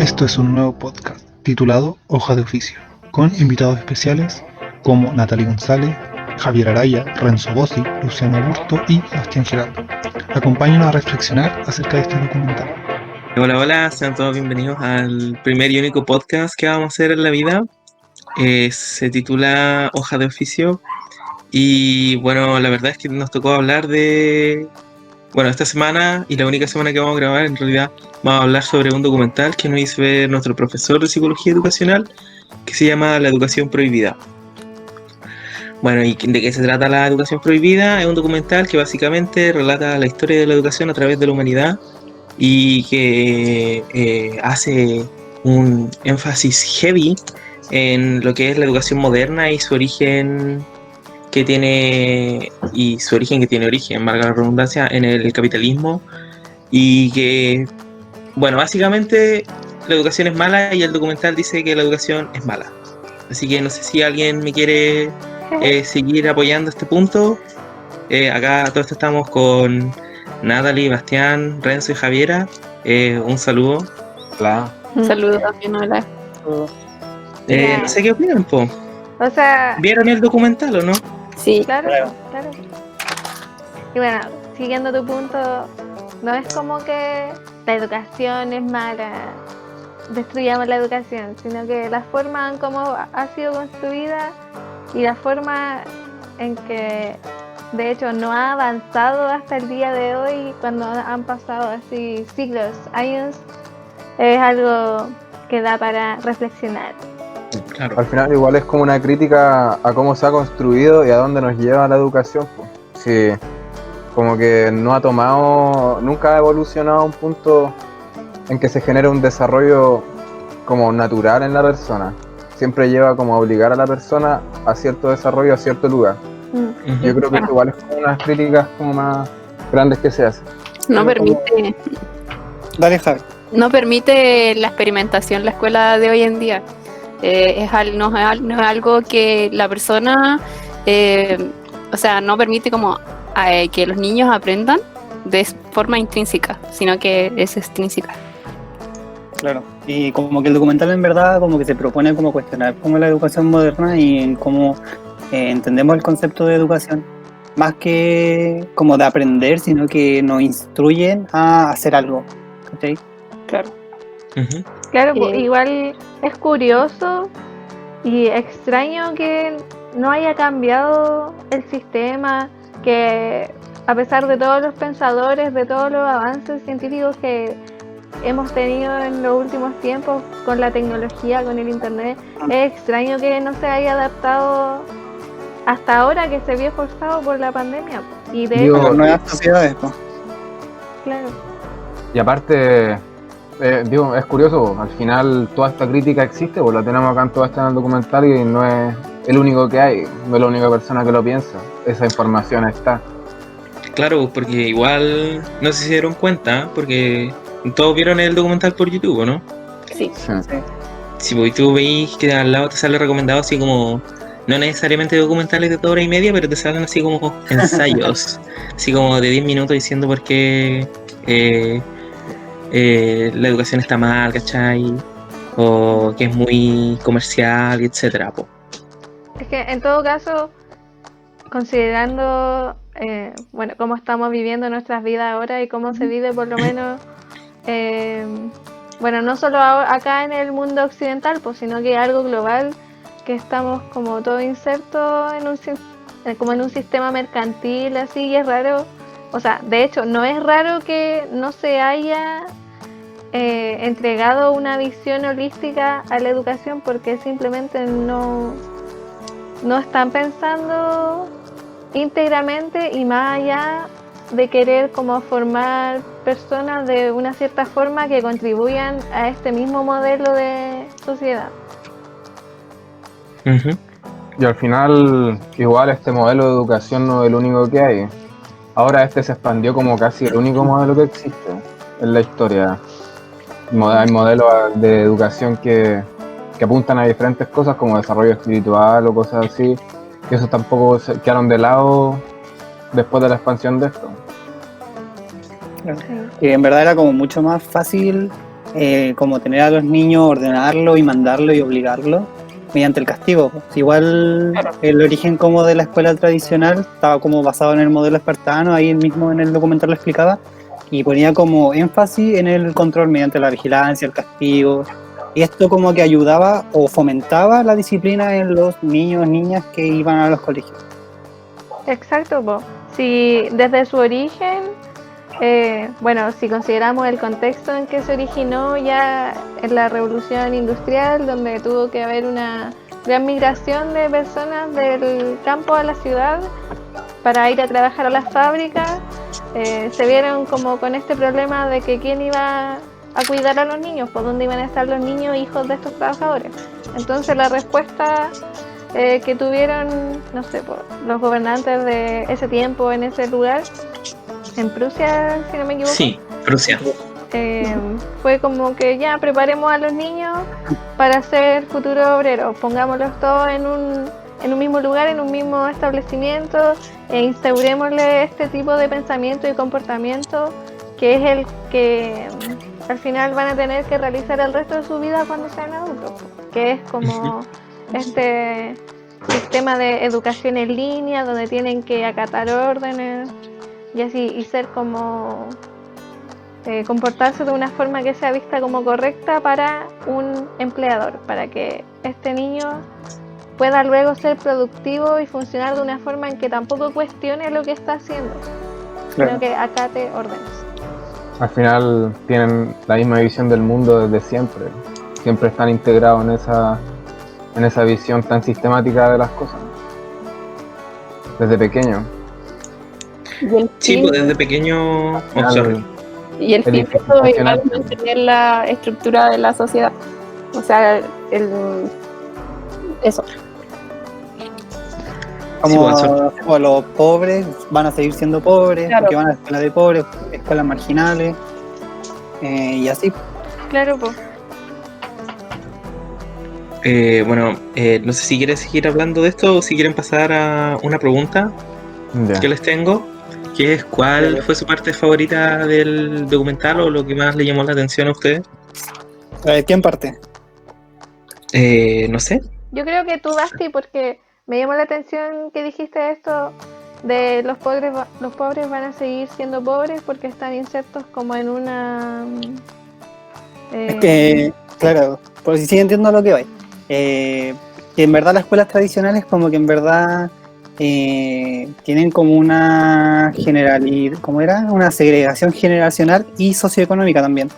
Esto es un nuevo podcast titulado Hoja de Oficio, con invitados especiales como Natalie González, Javier Araya, Renzo Bossi, Luciano Aburto y Bastián Giraldo. Acompáñanos a reflexionar acerca de este documental. Hola, sean todos bienvenidos al primer y único podcast que vamos a hacer en la vida. Se titula Hoja de Oficio y bueno, la verdad es que nos tocó hablar de... Bueno, esta semana y la única semana que vamos a grabar, en realidad vamos a hablar sobre un documental que nos hizo ver nuestro profesor de Psicología Educacional que se llama La Educación Prohibida. Bueno, ¿y de qué se trata La Educación Prohibida? Es un documental que básicamente relata la historia de la educación a través de la humanidad y que hace un énfasis heavy en lo que es la educación moderna y su origen que tiene origen, valga la redundancia, en el capitalismo y que, bueno, básicamente la educación es mala y el documental dice que la educación es mala. Así que no sé si alguien me quiere seguir apoyando este punto. Acá todos estamos con Natalie, Bastián, Renzo y Javiera. Un saludo. Hola. Un saludo también, hola. No sé qué opinan, po. O sea, ¿Vieron el documental o no? sí, Claro. Y bueno, siguiendo tu punto, no es como que la educación es mala, destruyamos la educación, sino que la forma en cómo ha sido construida y la forma en que de hecho no ha avanzado hasta el día de hoy, cuando han pasado así siglos, años, es algo que da para reflexionar. Claro. Al final igual es como una crítica a cómo se ha construido y a dónde nos lleva la educación, pues. Sí, como que no ha tomado, nunca ha evolucionado a un punto en que se genere un desarrollo como natural en la persona. Siempre lleva como a obligar a la persona a cierto desarrollo, a cierto lugar. Yo creo que eso igual es como unas críticas como más grandes que se hacen. No permite, Dale, Javi. no permite la experimentación la escuela de hoy en día. No es algo que la persona, no permite como que los niños aprendan de forma intrínseca, sino que es extrínseca. Claro. Y como que el documental en verdad como que se propone como cuestionar como la educación moderna y en cómo entendemos el concepto de educación. Más que como de aprender, sino que nos instruyen a hacer algo. ¿Okay? Claro. Claro, pues, igual es curioso y extraño que no haya cambiado el sistema, que a pesar de todos los pensadores, de todos los avances científicos que hemos tenido en los últimos tiempos con la tecnología, con el internet, es extraño que no se haya adaptado hasta ahora, que se vio forzado por la pandemia. Y de Digo, hecho, Las nuevas sociedades, ¿no? claro. Y aparte, es curioso, al final toda esta crítica existe, pues la tenemos acá en todo en el documental y no es el único que hay, no es la única persona que lo piensa, esa información está. Claro, porque igual, no sé si se dieron cuenta, porque todos vieron el documental por YouTube, ¿no? Sí. Sí. Si pues, tú veis que al lado te sale recomendado así como, no necesariamente documentales de 2 horas y media, pero te salen así como ensayos, así como de 10 minutos diciendo por qué la educación está mal, ¿cachai? O que es muy comercial, etcétera, po. Es que en todo caso, considerando cómo estamos viviendo nuestras vidas ahora y cómo se vive por lo menos, no solo acá en el mundo occidental, pues, sino que algo global, que estamos como todo insertos como en un sistema mercantil así, y es raro, o sea, de hecho no es raro que no se haya entregado una visión holística a la educación, porque simplemente no están pensando íntegramente y más allá de querer como formar personas de una cierta forma que contribuyan a este mismo modelo de sociedad. Y al final, igual este modelo de educación no es el único que hay. Ahora este se expandió como casi el único modelo que existe en la historia. Hay modelos de educación que apuntan a diferentes cosas como desarrollo espiritual o cosas así, que esos tampoco se quedaron de lado después de la expansión de esto. En verdad era como mucho más fácil como tener a los niños, ordenarlo y mandarlo y obligarlo mediante el castigo. Igual el origen como de la escuela tradicional estaba como basado en el modelo espartano, ahí mismo en el documental lo explicaba, y ponía como énfasis en el control mediante la vigilancia, el castigo, y esto como que ayudaba o fomentaba la disciplina en los niños, niñas que iban a los colegios. Exacto, po. Si desde su origen, bueno, si consideramos el contexto en que se originó ya en la revolución industrial, donde tuvo que haber una gran migración de personas del campo a la ciudad para ir a trabajar a las fábricas, se vieron como con este problema de que quién iba a cuidar a los niños, por dónde iban a estar los niños hijos de estos trabajadores. Entonces la respuesta que tuvieron, no sé, los gobernantes de ese tiempo en ese lugar, en Prusia, si no me equivoco. Sí, Prusia. Fue como que ya preparemos a los niños para ser futuros obreros, pongámoslos todos en un mismo lugar, en un mismo establecimiento, e instaurémosle este tipo de pensamiento y comportamiento que es el que al final van a tener que realizar el resto de su vida cuando sean adultos, que es como este sistema de educación en línea donde tienen que acatar órdenes y así, y ser como comportarse de una forma que sea vista como correcta para un empleador, para que este niño pueda luego ser productivo y funcionar de una forma en que tampoco cuestione lo que está haciendo, sino que acate órdenes. Al final tienen la misma visión del mundo desde siempre. Siempre están integrados en esa visión tan sistemática de las cosas. Desde pequeño. Sí, pues desde pequeño. Y el fin de eso es mantener la estructura de la sociedad. O sea, eso. Como los pobres van a seguir siendo pobres, claro, porque van a la escuela de pobres, escuelas marginales, y así. Claro, pues. Bueno, no sé si quieren seguir hablando de esto o si quieren pasar a una pregunta que les tengo, que es ¿cuál fue su parte favorita del documental o lo que más le llamó la atención a ustedes? ¿Quién parte? No sé. Yo creo que tú, Basti, porque me llamó la atención que dijiste esto de los pobres van a seguir siendo pobres porque están insertos como en una... Es que, claro, por si sigue entiendo lo que voy. Que en verdad las escuelas tradicionales como que en verdad tienen como una generalidad, ¿cómo era? Una segregación generacional y socioeconómica también.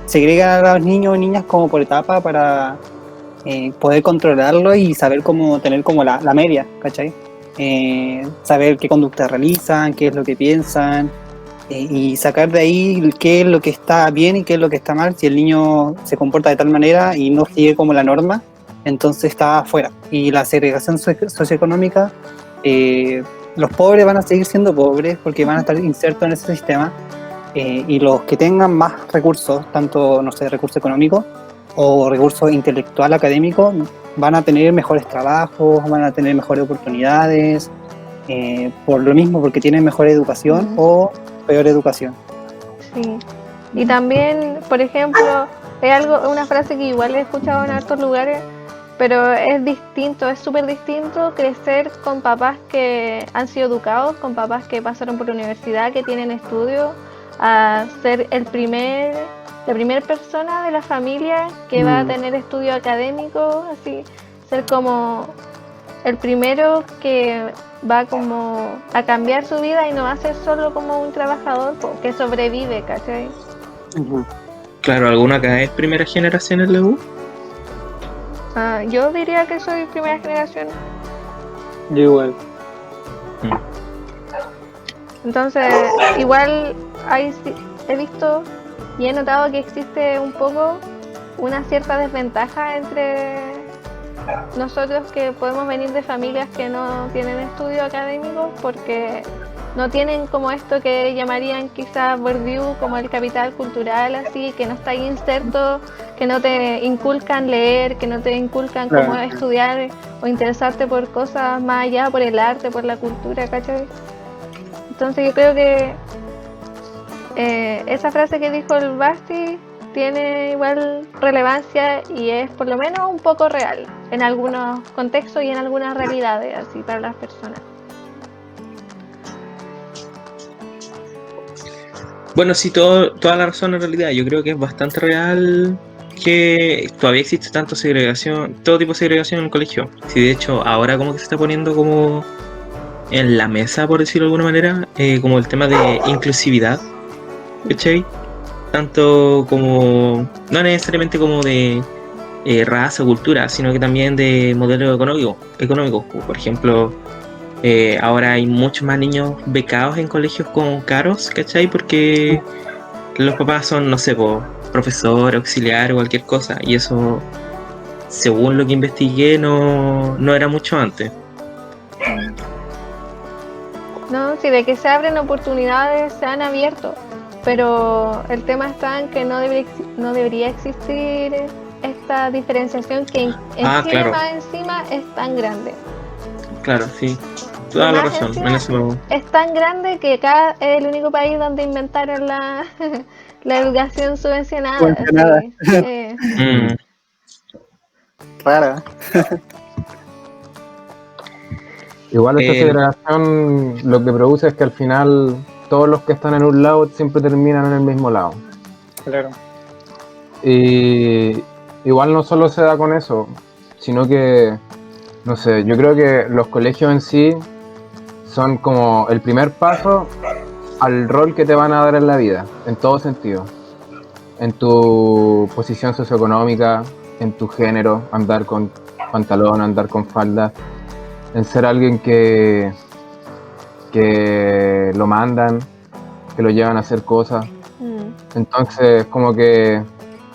Segregan a los niños y niñas como por etapa para poder controlarlo y saber cómo tener como la media, ¿cachai? Saber qué conductas realizan, qué es lo que piensan, y sacar de ahí qué es lo que está bien y qué es lo que está mal. Si el niño se comporta de tal manera y no sigue como la norma, entonces está afuera. Y la segregación socioeconómica, los pobres van a seguir siendo pobres porque van a estar insertos en ese sistema, y los que tengan más recursos, tanto, no sé, recursos económicos o recursos intelectual académicos, van a tener mejores trabajos, van a tener mejores oportunidades, por lo mismo, porque tienen mejor educación o peor educación. Sí, y también, por ejemplo, es una frase que igual he escuchado en otros lugares, pero es distinto, es súper distinto crecer con papás que han sido educados, con papás que pasaron por la universidad, que tienen estudios, a ser la primera persona de la familia que va a tener estudio académico, así, ser como el primero que va como a cambiar su vida y no va a ser solo como un trabajador que sobrevive, ¿cachai? Claro, ¿alguna acá es primera generación en la U? Yo diría que soy primera generación. Yo igual. Entonces, igual he visto y he notado que existe un poco una cierta desventaja entre nosotros que podemos venir de familias que no tienen estudio académico porque no tienen como esto que llamarían quizás Bourdieu como el capital cultural, así, que no está ahí inserto, que no te inculcan leer, que no te inculcan cómo estudiar o interesarte por cosas más allá, por el arte, por la cultura, ¿cachai? Entonces yo creo que esa frase que dijo el Basti tiene igual relevancia y es por lo menos un poco real en algunos contextos y en algunas realidades así para las personas. Bueno, sí, toda la razón en realidad. Yo creo que es bastante real que todavía existe tanto segregación, todo tipo de segregación en el colegio. Sí, de hecho, ahora como que se está poniendo como en la mesa, por decirlo de alguna manera, como el tema de inclusividad, ¿cachai? Tanto como, no necesariamente como de raza o cultura, sino que también de modelo económico. Por ejemplo, ahora hay muchos más niños becados en colegios con caros, ¿cachai? Porque los papás son, no sé, profesor, auxiliar o cualquier cosa, y eso, según lo que investigué, no era mucho antes. No, sí, de que se abren oportunidades, se han abierto, pero el tema está en que no debería existir esta diferenciación que claro. más encima es tan grande. Claro, sí, toda la razón. En eso... Es tan grande que acá es el único país donde inventaron la educación subvencionada. Así, Rara. Igual esta segregación lo que produce es que al final todos los que están en un lado siempre terminan en el mismo lado. Claro. Y igual no solo se da con eso, sino que, no sé, yo creo que los colegios en sí son como el primer paso al rol que te van a dar en la vida, en todo sentido. En tu posición socioeconómica, en tu género, andar con pantalón, andar con falda, en ser alguien que lo mandan, que lo llevan a hacer cosas. Entonces como que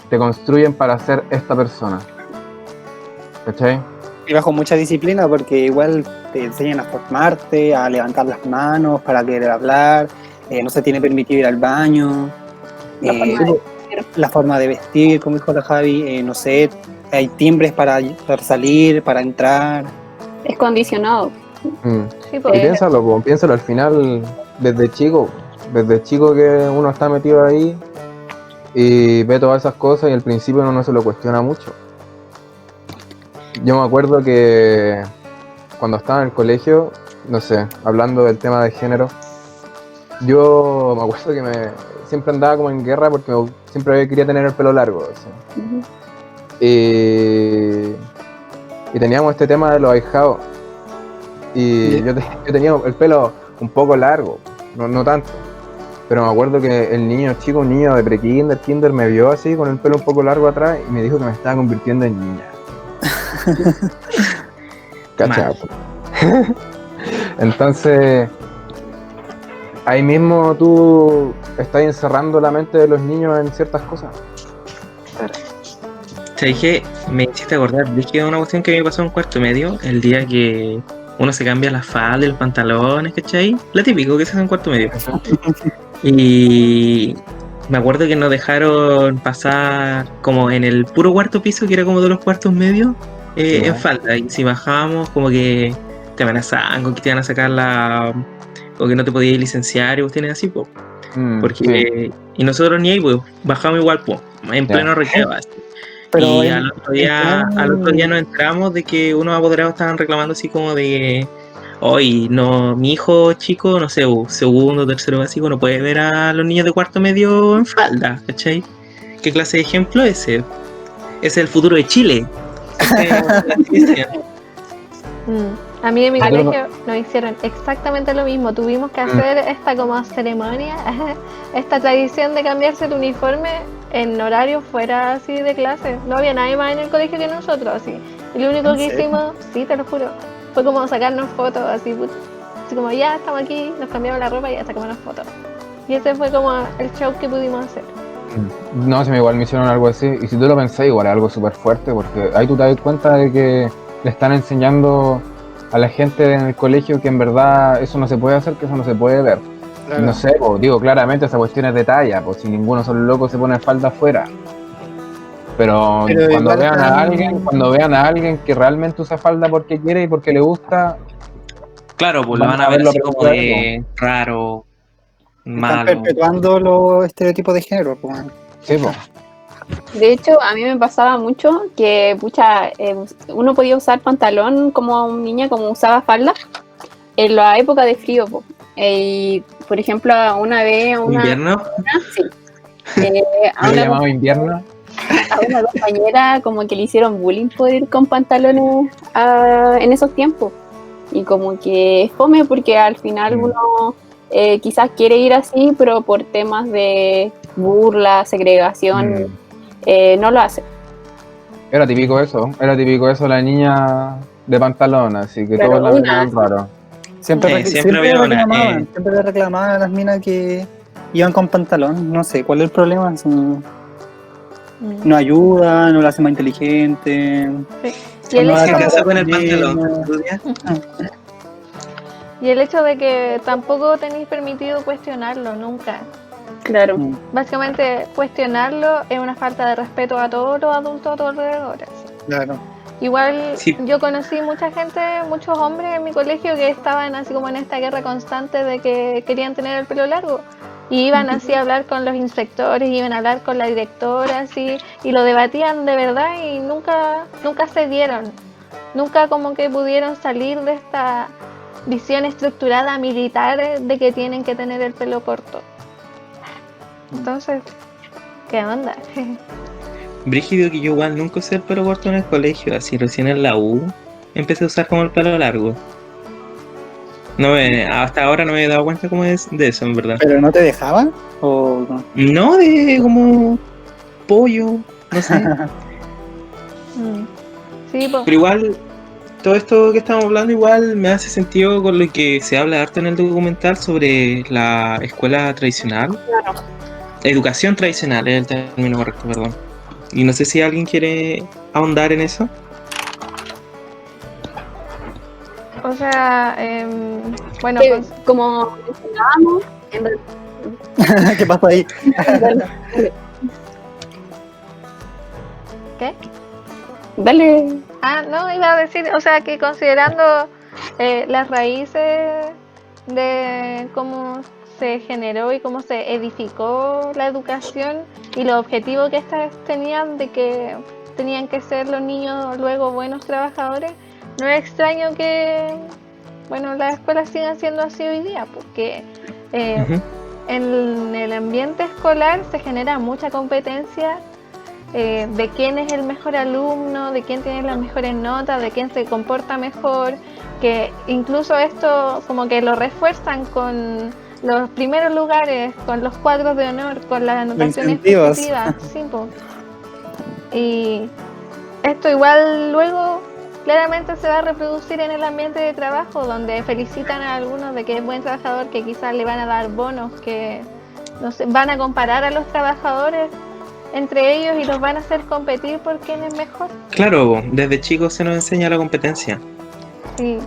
te construyen para ser esta persona, ¿cachai? Y bajo mucha disciplina, porque igual te enseñan a formarte, a levantar las manos para querer hablar, no se tiene permitido ir al baño, la forma de vestir, como dijo la Javi, no sé, hay timbres para salir, para entrar. Es condicionado. Sí, y piénsalo, al final, desde chico que uno está metido ahí y ve todas esas cosas y al principio uno no se lo cuestiona mucho. Yo me acuerdo que cuando estaba en el colegio, no sé, hablando del tema de género, yo me acuerdo que siempre andaba como en guerra porque siempre quería tener el pelo largo, ¿sí? Y teníamos este tema de los ahijados. Y yo tenía el pelo un poco largo, no tanto. Pero me acuerdo que un niño de kinder, me vio así con el pelo un poco largo atrás y me dijo que me estaba convirtiendo en niña. ¿Cachai? Entonces, ahí mismo tú estás encerrando la mente de los niños en ciertas cosas. Te dije, me hiciste acordar, dije una cuestión que me pasó en cuarto medio, el día que uno se cambia la falda y los pantalones, ¿cachai? Lo típico que se hace en cuarto medio. Y me acuerdo que nos dejaron pasar como en el puro cuarto piso, que era como de los cuartos medios, en falda. Y si bajábamos, como que te amenazaban con que te iban a sacar o que no te podías licenciar y cuestiones así, pues. Porque, y nosotros ni ahí, pues, bajamos igual, pues, en pleno recreo. Pero y al otro día nos enteramos de que unos apoderados estaban reclamando así como de hoy no, mi hijo chico, no sé, segundo, tercero básico, no puede ver a los niños de cuarto medio en falda, ¿cachai? ¿Qué clase de ejemplo es ese? Es el futuro de Chile. A mí en mi colegio nos hicieron exactamente lo mismo. Tuvimos que hacer esta como ceremonia, esta tradición de cambiarse el uniforme en horario fuera así de clase. No había nadie más en el colegio que nosotros, así. Y lo único que hicimos, sí, te lo juro, fue como sacarnos fotos, así como ya estamos aquí, nos cambiamos la ropa y ya sacamos las fotos. Y ese fue como el show que pudimos hacer. No, igual me hicieron algo así. Y si tú lo pensás, igual es algo súper fuerte, porque ahí tú te das cuenta de que le están enseñando a la gente en el colegio que en verdad eso no se puede hacer, que eso no se puede ver. Claro. No sé, digo, claramente esa cuestión es de talla, pues si ninguno son locos se pone falda afuera. Pero cuando vean a alguien que realmente usa falda porque quiere y porque le gusta, claro, pues lo van a ver así como de raro, malo. Están perpetuando los estereotipos de género, pues. Sí, pues. De hecho, a mí me pasaba mucho que uno podía usar pantalón como niña, como usaba falda, en la época de frío. Y, por ejemplo, una vez ¿Invierno? sí, Yo lo llamaba invierno. a una compañera como que le hicieron bullying por ir con pantalones en esos tiempos. Y como que es fome porque al final uno quizás quiere ir así, pero por temas de burla, segregación, no lo hace. Era típico eso, la niña de pantalón, así que Claro, todos la miraban raro. Siempre había una, siempre le reclamaban a las minas que iban con pantalón. No sé cuál es el problema. No ayuda, no la hace más inteligente. Y el, ¿Qué hecho, pasa con el pantalón? y el hecho de que tampoco tenéis permitido cuestionarlo nunca. Claro. Básicamente, cuestionarlo es una falta de respeto a todos los adultos a tu alrededor. Claro. Igual Sí. yo conocí mucha gente, muchos hombres en mi colegio que estaban así como en esta guerra constante de que querían tener el pelo largo. Y iban así a hablar con los inspectores, iban a hablar con la directora, así, y lo debatían de verdad y nunca se dieron. Nunca como que pudieron salir de esta visión estructurada militar de que tienen que tener el pelo corto. Entonces, ¿qué onda? Brígido que yo igual nunca usé el pelo corto en el colegio, así recién en la U empecé a usar como el pelo largo. Hasta ahora no me he dado cuenta como de eso, en verdad. ¿Pero no te dejaban? ¿O no? No, de como pollo, no sé. Sí, pues. Pero igual, todo esto que estamos hablando igual me hace sentido con lo que se habla harto en el documental sobre la escuela tradicional. Claro. Educación tradicional es el término correcto, perdón. Y no sé si alguien quiere ahondar en eso. O sea, bueno, Que, pues, como mencionábamos, ¿Qué pasa ahí? ¿qué? Dale. No, iba a decir, o sea, que considerando las raíces de cómo se generó y cómo se edificó la educación y los objetivos que estas tenían de que tenían que ser los niños luego buenos trabajadores, no es extraño que, bueno, las escuelas sigan siendo así hoy día, porque en el ambiente escolar se genera mucha competencia de quién es el mejor alumno, de quién tiene las mejores notas, de quién se comporta mejor, que incluso esto como que lo refuerzan con los primeros lugares, con los cuadros de honor, con las anotaciones positivas. Sí, po. Y esto igual luego claramente se va a reproducir en el ambiente de trabajo, donde felicitan a algunos de que es buen trabajador, que quizás le van a dar bonos, que no sé, van a comparar a los trabajadores entre ellos y los van a hacer competir por quién es mejor. Claro, desde chicos se nos enseña la competencia. Sí.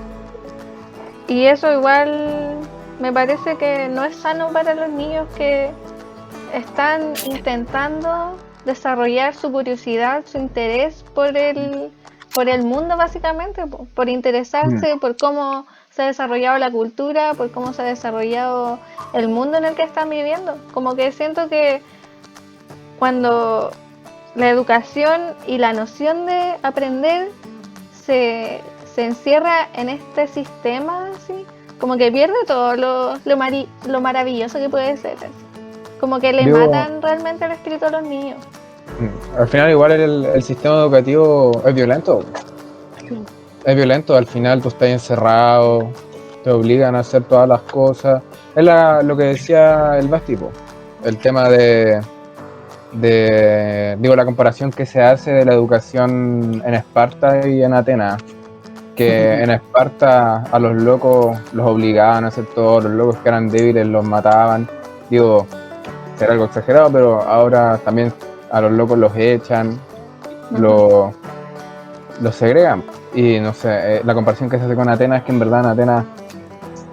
Y eso igual me parece que no es sano para los niños que están intentando desarrollar su curiosidad, su interés por el mundo básicamente, por interesarse por cómo se ha desarrollado la cultura, por cómo se ha desarrollado el mundo en el que están viviendo. Como que siento que cuando la educación y la noción de aprender se encierra en este sistema, así, como que pierde todo lo maravilloso que puede ser. Así. Como que le matan realmente el espíritu a los niños. Al final igual el sistema educativo es violento. Sí. Es violento, al final tú estás encerrado, te obligan a hacer todas las cosas. Es lo que decía el Basti, el tema la comparación que se hace de la educación en Esparta y en Atenas, que en Esparta a los locos los obligaban a hacer todo, los locos que eran débiles los mataban, será algo exagerado, pero ahora también a los locos los echan, los segregan, y no sé, la comparación que se hace con Atenas es que en verdad en Atenas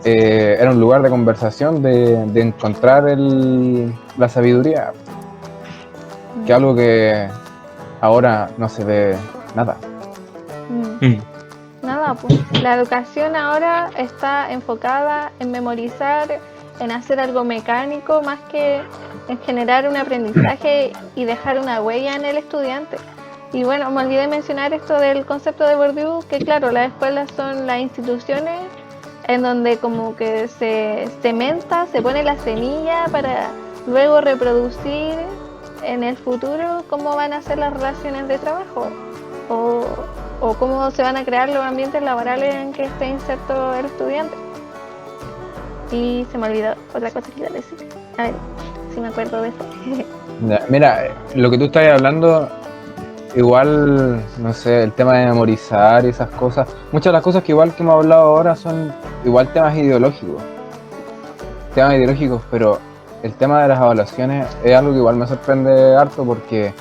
era un lugar de conversación, de encontrar la sabiduría, que algo que ahora no se ve nada. Nada, pues la educación ahora está enfocada en memorizar, en hacer algo mecánico más que en generar un aprendizaje y dejar una huella en el estudiante. Y bueno, me olvidé mencionar esto del concepto de Bourdieu, que claro, las escuelas son las instituciones en donde como que se cementa, se pone la semilla para luego reproducir en el futuro cómo van a ser las relaciones de trabajo o cómo se van a crear los ambientes laborales en que esté inserto el estudiante. Y se me olvidó otra cosa que iba a decir. A ver, si me acuerdo de esto. Mira, lo que tú estás hablando, igual, no sé, el tema de memorizar y esas cosas, muchas de las cosas que igual que hemos hablado ahora son igual temas ideológicos, pero el tema de las evaluaciones es algo que igual me sorprende harto porque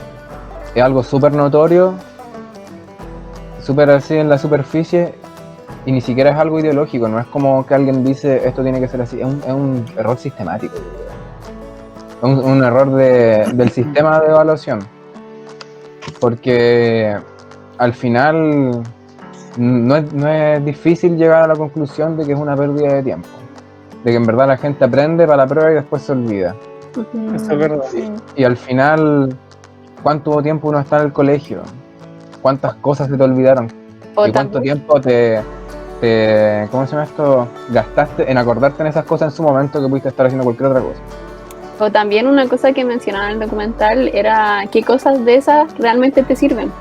es algo súper notorio, súper así en la superficie y ni siquiera es algo ideológico, no es como que alguien dice esto tiene que ser así, es un error sistemático, un error del sistema de evaluación, porque al final no es difícil llegar a la conclusión de que es una pérdida de tiempo, de que en verdad la gente aprende para la prueba y después se olvida. Eso es verdad. Y al final, ¿cuánto tiempo uno está en el colegio? ¿Cuántas cosas se te olvidaron? ¿Y cuánto tiempo te ¿cómo se llama esto? Gastaste en acordarte en esas cosas en su momento que pudiste estar haciendo cualquier otra cosa? O también una cosa que mencionaba en el documental era qué cosas de esas realmente te sirven.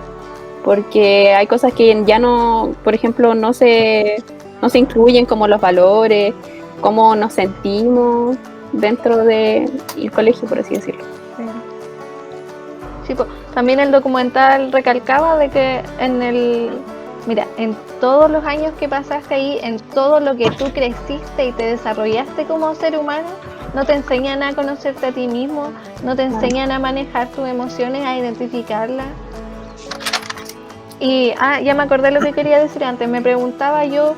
Porque hay cosas que ya no, por ejemplo, no se incluyen, como los valores, cómo nos sentimos dentro del colegio, por así decirlo. Sí, pues, también el documental recalcaba de que en todos los años que pasaste ahí, en todo lo que tú creciste y te desarrollaste como ser humano, no te enseñan a conocerte a ti mismo, no te enseñan a manejar tus emociones, a identificarlas. Y ya me acordé lo que quería decir antes. Me preguntaba yo,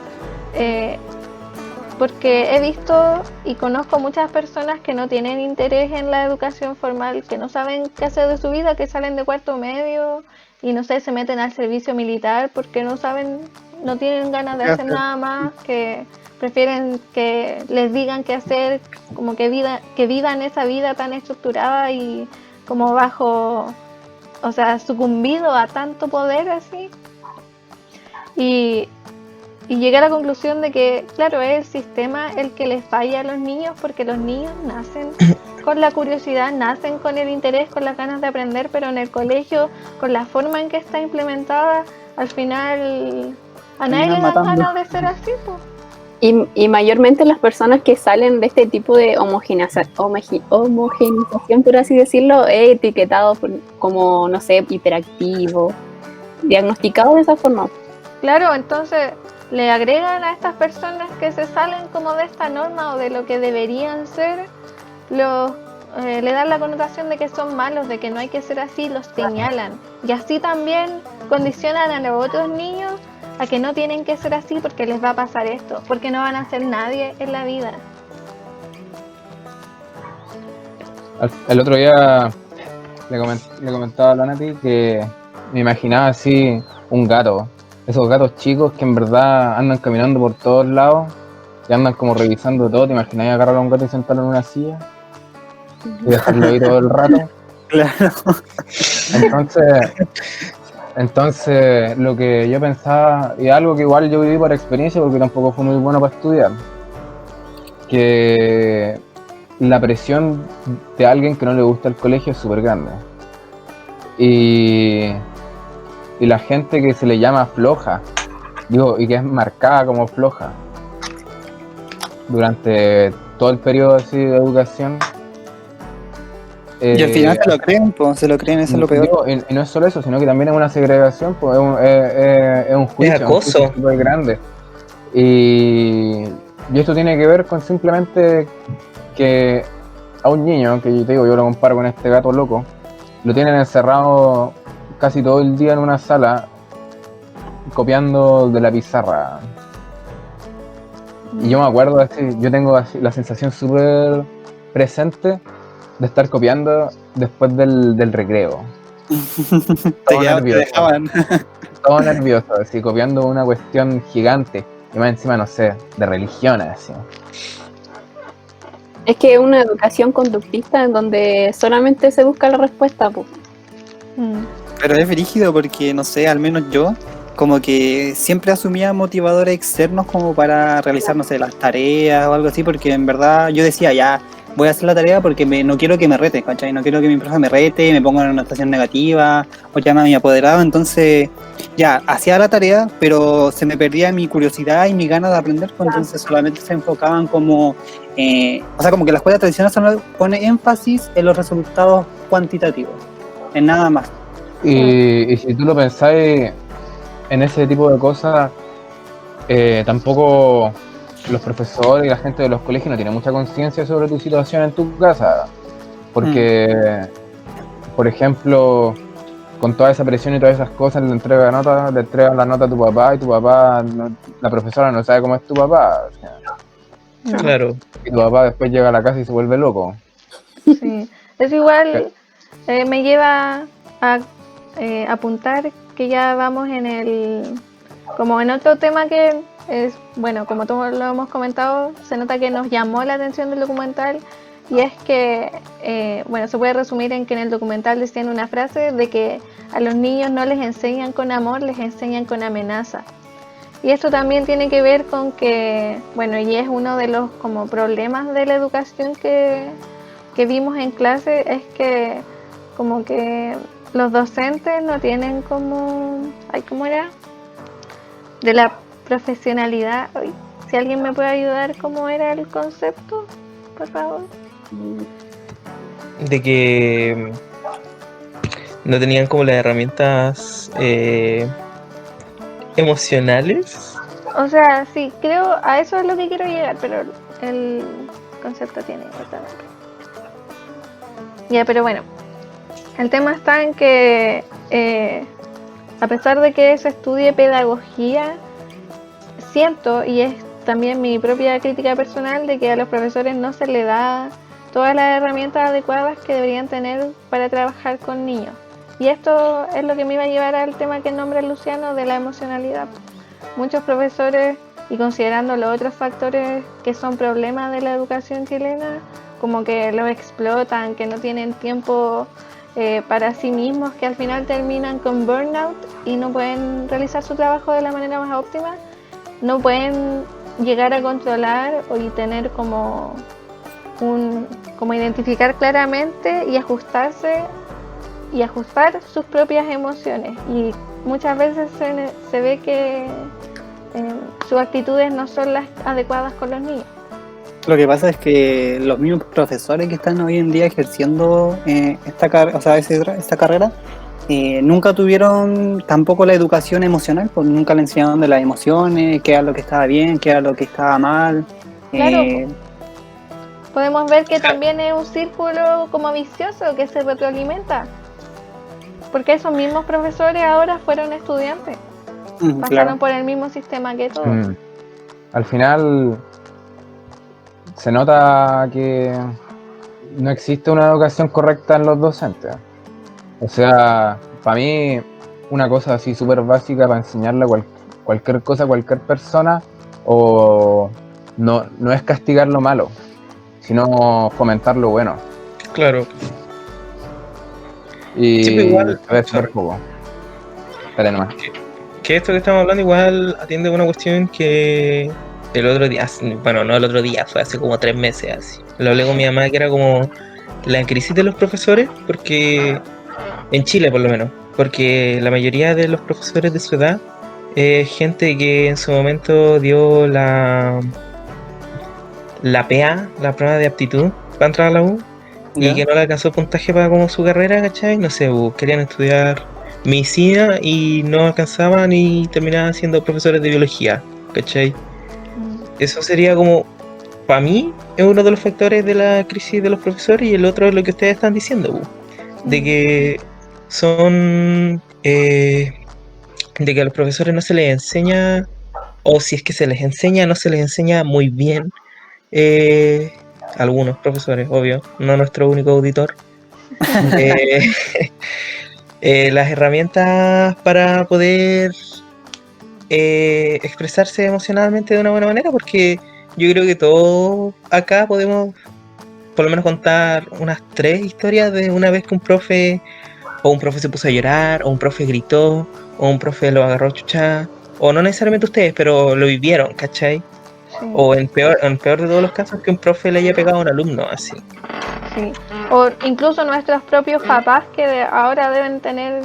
porque he visto y conozco muchas personas que no tienen interés en la educación formal, que no saben qué hacer de su vida, que salen de cuarto medio y no sé, se meten al servicio militar porque no tienen ganas de hacer nada más, que prefieren que les digan qué hacer, como que vivan esa vida tan estructurada y como bajo, o sea, sucumbido a tanto poder así. Y llegué a la conclusión de que, claro, es el sistema el que les falla a los niños, porque los niños nacen con la curiosidad, nacen con el interés, con las ganas de aprender, pero en el colegio, con la forma en que está implementada, al final a nadie le dan ganas de ser así, pues. Y mayormente las personas que salen de este tipo de homogenización, por así decirlo, es etiquetado como, no sé, hiperactivo, diagnosticado de esa forma. Claro, entonces le agregan a estas personas que se salen como de esta norma o de lo que deberían ser, le dan la connotación de que son malos, de que no hay que ser así, los señalan. Y así también condicionan a los otros niños a que no tienen que ser así porque les va a pasar esto, porque no van a ser nadie en la vida. El otro día le comentaba a la Nati que me imaginaba así un gato, esos gatos chicos que en verdad andan caminando por todos lados y andan como revisando todo. ¿Te imaginas agarrar a un gato y sentarlo en una silla y dejarlo ahí todo el rato? Claro. Entonces, lo que yo pensaba, y algo que igual yo viví por experiencia, porque tampoco fue muy bueno para estudiar, que la presión de alguien que no le gusta el colegio es súper grande. Y la gente que se le llama floja, y que es marcada como floja durante todo el periodo así de educación. Y al final se lo creen, eso es lo peor. Y no es solo eso, sino que también es una segregación, pues es un juicio, es acoso, súper grande. Y esto tiene que ver con simplemente que a un niño, que yo te digo, yo lo comparo con este gato loco, lo tienen encerrado casi todo el día en una sala copiando de la pizarra. Y yo me acuerdo así, yo tengo así la sensación súper presente de estar copiando después del recreo. Todo nervioso, así, copiando una cuestión gigante, y más encima, no sé, de religiones, así. Es que es una educación conductista en donde solamente se busca la respuesta, pues. Pero es brígido porque, no sé, al menos yo, como que siempre asumía motivadores externos como para realizar, no sé, las tareas o algo así, porque en verdad yo decía, ya, voy a hacer la tarea porque no quiero que me rete, ¿cachai? No quiero que mi profe me rete, me ponga una notación negativa o llame a mi apoderado, entonces ya, hacía la tarea, pero se me perdía mi curiosidad y mi ganas de aprender, pues, entonces solamente se enfocaban como, o sea, como que la escuela tradicional solo pone énfasis en los resultados cuantitativos, en nada más. Y si tú lo pensáis en ese tipo de cosas, tampoco los profesores y la gente de los colegios no tienen mucha conciencia sobre tu situación en tu casa. Porque, por ejemplo, con toda esa presión y todas esas cosas, le entregan la nota a tu papá y tu papá, la profesora no sabe cómo es tu papá. O sea, Claro. y tu papá después llega a la casa y se vuelve loco. Sí, es igual, me lleva a apuntar que ya vamos como en otro tema que es, bueno, como todos lo hemos comentado, se nota que nos llamó la atención del documental, y es que, bueno, se puede resumir en que en el documental decían una frase de que a los niños no les enseñan con amor, les enseñan con amenaza. Y esto también tiene que ver con que, bueno, y es uno de los como problemas de la educación que vimos en clase, es que como que los docentes no tienen como, ¿cómo era? De la profesionalidad. Si alguien me puede ayudar, ¿cómo era el concepto? Por favor. De que no tenían como las herramientas emocionales. O sea, sí, creo, a eso es lo que quiero llegar, pero el concepto tiene otro nombre. Ya, pero bueno, el tema está en que a pesar de que se estudie pedagogía, siento, y es también mi propia crítica personal, de que a los profesores no se les da todas las herramientas adecuadas que deberían tener para trabajar con niños. Y esto es lo que me iba a llevar al tema que nombra Luciano de la emocionalidad. Muchos profesores, y considerando los otros factores que son problemas de la educación chilena, como que los explotan, que no tienen tiempo para sí mismos, que al final terminan con burnout y no pueden realizar su trabajo de la manera más óptima, no pueden llegar a controlar y tener como identificar claramente y ajustarse y ajustar sus propias emociones, y muchas veces se ve que sus actitudes no son las adecuadas con los niños. Lo que pasa es que los mismos profesores que están hoy en día ejerciendo esta carrera nunca tuvieron tampoco la educación emocional, pues nunca le enseñaron de las emociones, qué era lo que estaba bien, qué era lo que estaba mal. Claro, podemos ver que también es un círculo como vicioso que se retroalimenta, porque esos mismos profesores ahora fueron estudiantes, pasaron por el mismo sistema que todos. Al final se nota que no existe una educación correcta en los docentes. O sea, para mí, una cosa así súper básica para enseñarle cualquier cosa a cualquier persona, o no es castigar lo malo, sino fomentar lo bueno. Claro. Y sí, igual, a ver, súper poco. Espera nomás. Que esto que estamos hablando igual atiende a una cuestión que el otro día, bueno, no el otro día, fue hace como 3 meses así. Lo hablé con mi mamá, que era como la crisis de los profesores, porque en Chile por lo menos, porque la mayoría de los profesores de su edad es gente que en su momento dio la PA, la prueba de aptitud para entrar a la U, y que no le alcanzó el puntaje para como su carrera, ¿cachai? No sé, querían estudiar medicina y no alcanzaban y terminaban siendo profesores de biología, ¿cachai? Eso sería como, para mí, es uno de los factores de la crisis de los profesores, y el otro es lo que ustedes están diciendo, de que son de que a los profesores no se les enseña, o si es que se les enseña, no se les enseña muy bien. Algunos profesores, obvio, no nuestro único auditor, las herramientas para poder expresarse emocionalmente de una buena manera, porque yo creo que todos acá podemos por lo menos contar unas 3 historias de una vez que un profe se puso a llorar, o un profe gritó, o un profe lo agarró chucha, o no necesariamente ustedes, pero lo vivieron, ¿cachai? Sí. O en peor de todos los casos, que un profe le haya pegado a un alumno, así. Sí. O incluso nuestros propios papás que ahora deben tener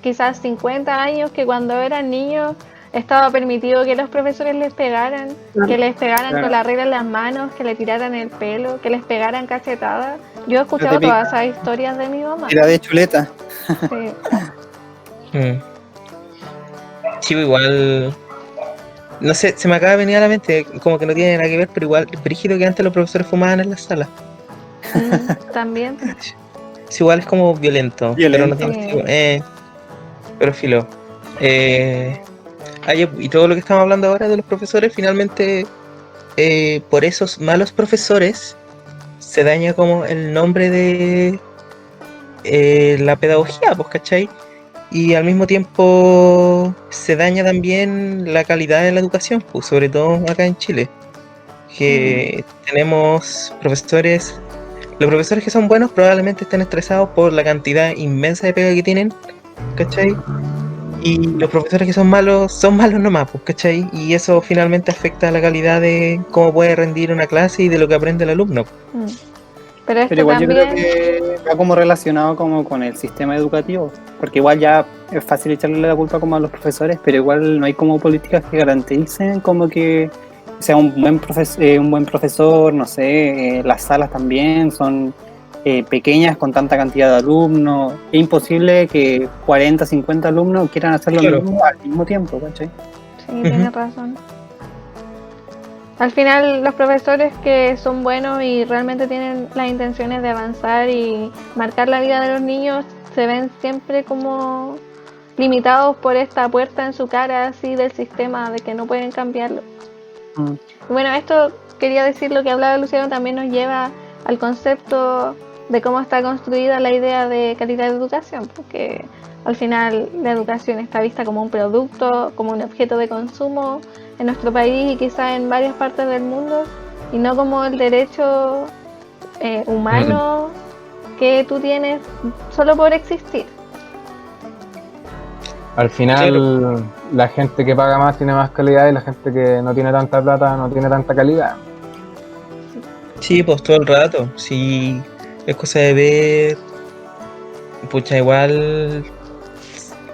quizás 50 años, que cuando eran niños estaba permitido que los profesores les pegaran, que les pegaran con la regla en las manos, que le tiraran el pelo, que les pegaran cachetadas. Yo he escuchado todas esas historias de mi mamá. Era de chuleta. Sí. Sí, igual, no sé, se me acaba de venir a la mente, como que no tiene nada que ver, pero igual, brígido que antes los profesores fumaban en la sala. También. Sí, igual es como violento. Pero no tiene pero filo. Y todo lo que estamos hablando ahora de los profesores, finalmente, por esos malos profesores, se daña como el nombre de la pedagogía, pues, ¿cachai? Y al mismo tiempo se daña también la calidad de la educación, pues, sobre todo acá en Chile. Que tenemos profesores. Los profesores que son buenos probablemente estén estresados por la cantidad inmensa de pega que tienen, ¿cachai? Y los profesores que son malos nomás, pues, ¿cachai? Y eso finalmente afecta a la calidad de cómo puede rendir una clase y de lo que aprende el alumno. Pero igual también... yo creo que va como relacionado como con el sistema educativo, porque igual ya es fácil echarle la culpa como a los profesores, pero igual no hay como políticas que garanticen como que sea un buen profesor, no sé, las salas también son pequeñas con tanta cantidad de alumnos, es imposible que 40, 50 alumnos quieran hacer lo mismo al mismo tiempo, ¿cachai? Sí, tienes razón. Al final los profesores que son buenos y realmente tienen las intenciones de avanzar y marcar la vida de los niños se ven siempre como limitados por esta puerta en su cara así del sistema de que no pueden cambiarlo. Y bueno, esto quería decir, lo que hablaba Luciano también nos lleva al concepto de cómo está construida la idea de calidad de educación, porque al final la educación está vista como un producto, como un objeto de consumo en nuestro país y quizás en varias partes del mundo, y no como el derecho humano que tú tienes solo por existir. Al final, la gente que paga más tiene más calidad y la gente que no tiene tanta plata no tiene tanta calidad. Sí, pues todo el rato. Sí, es cosa de ver. Pucha, igual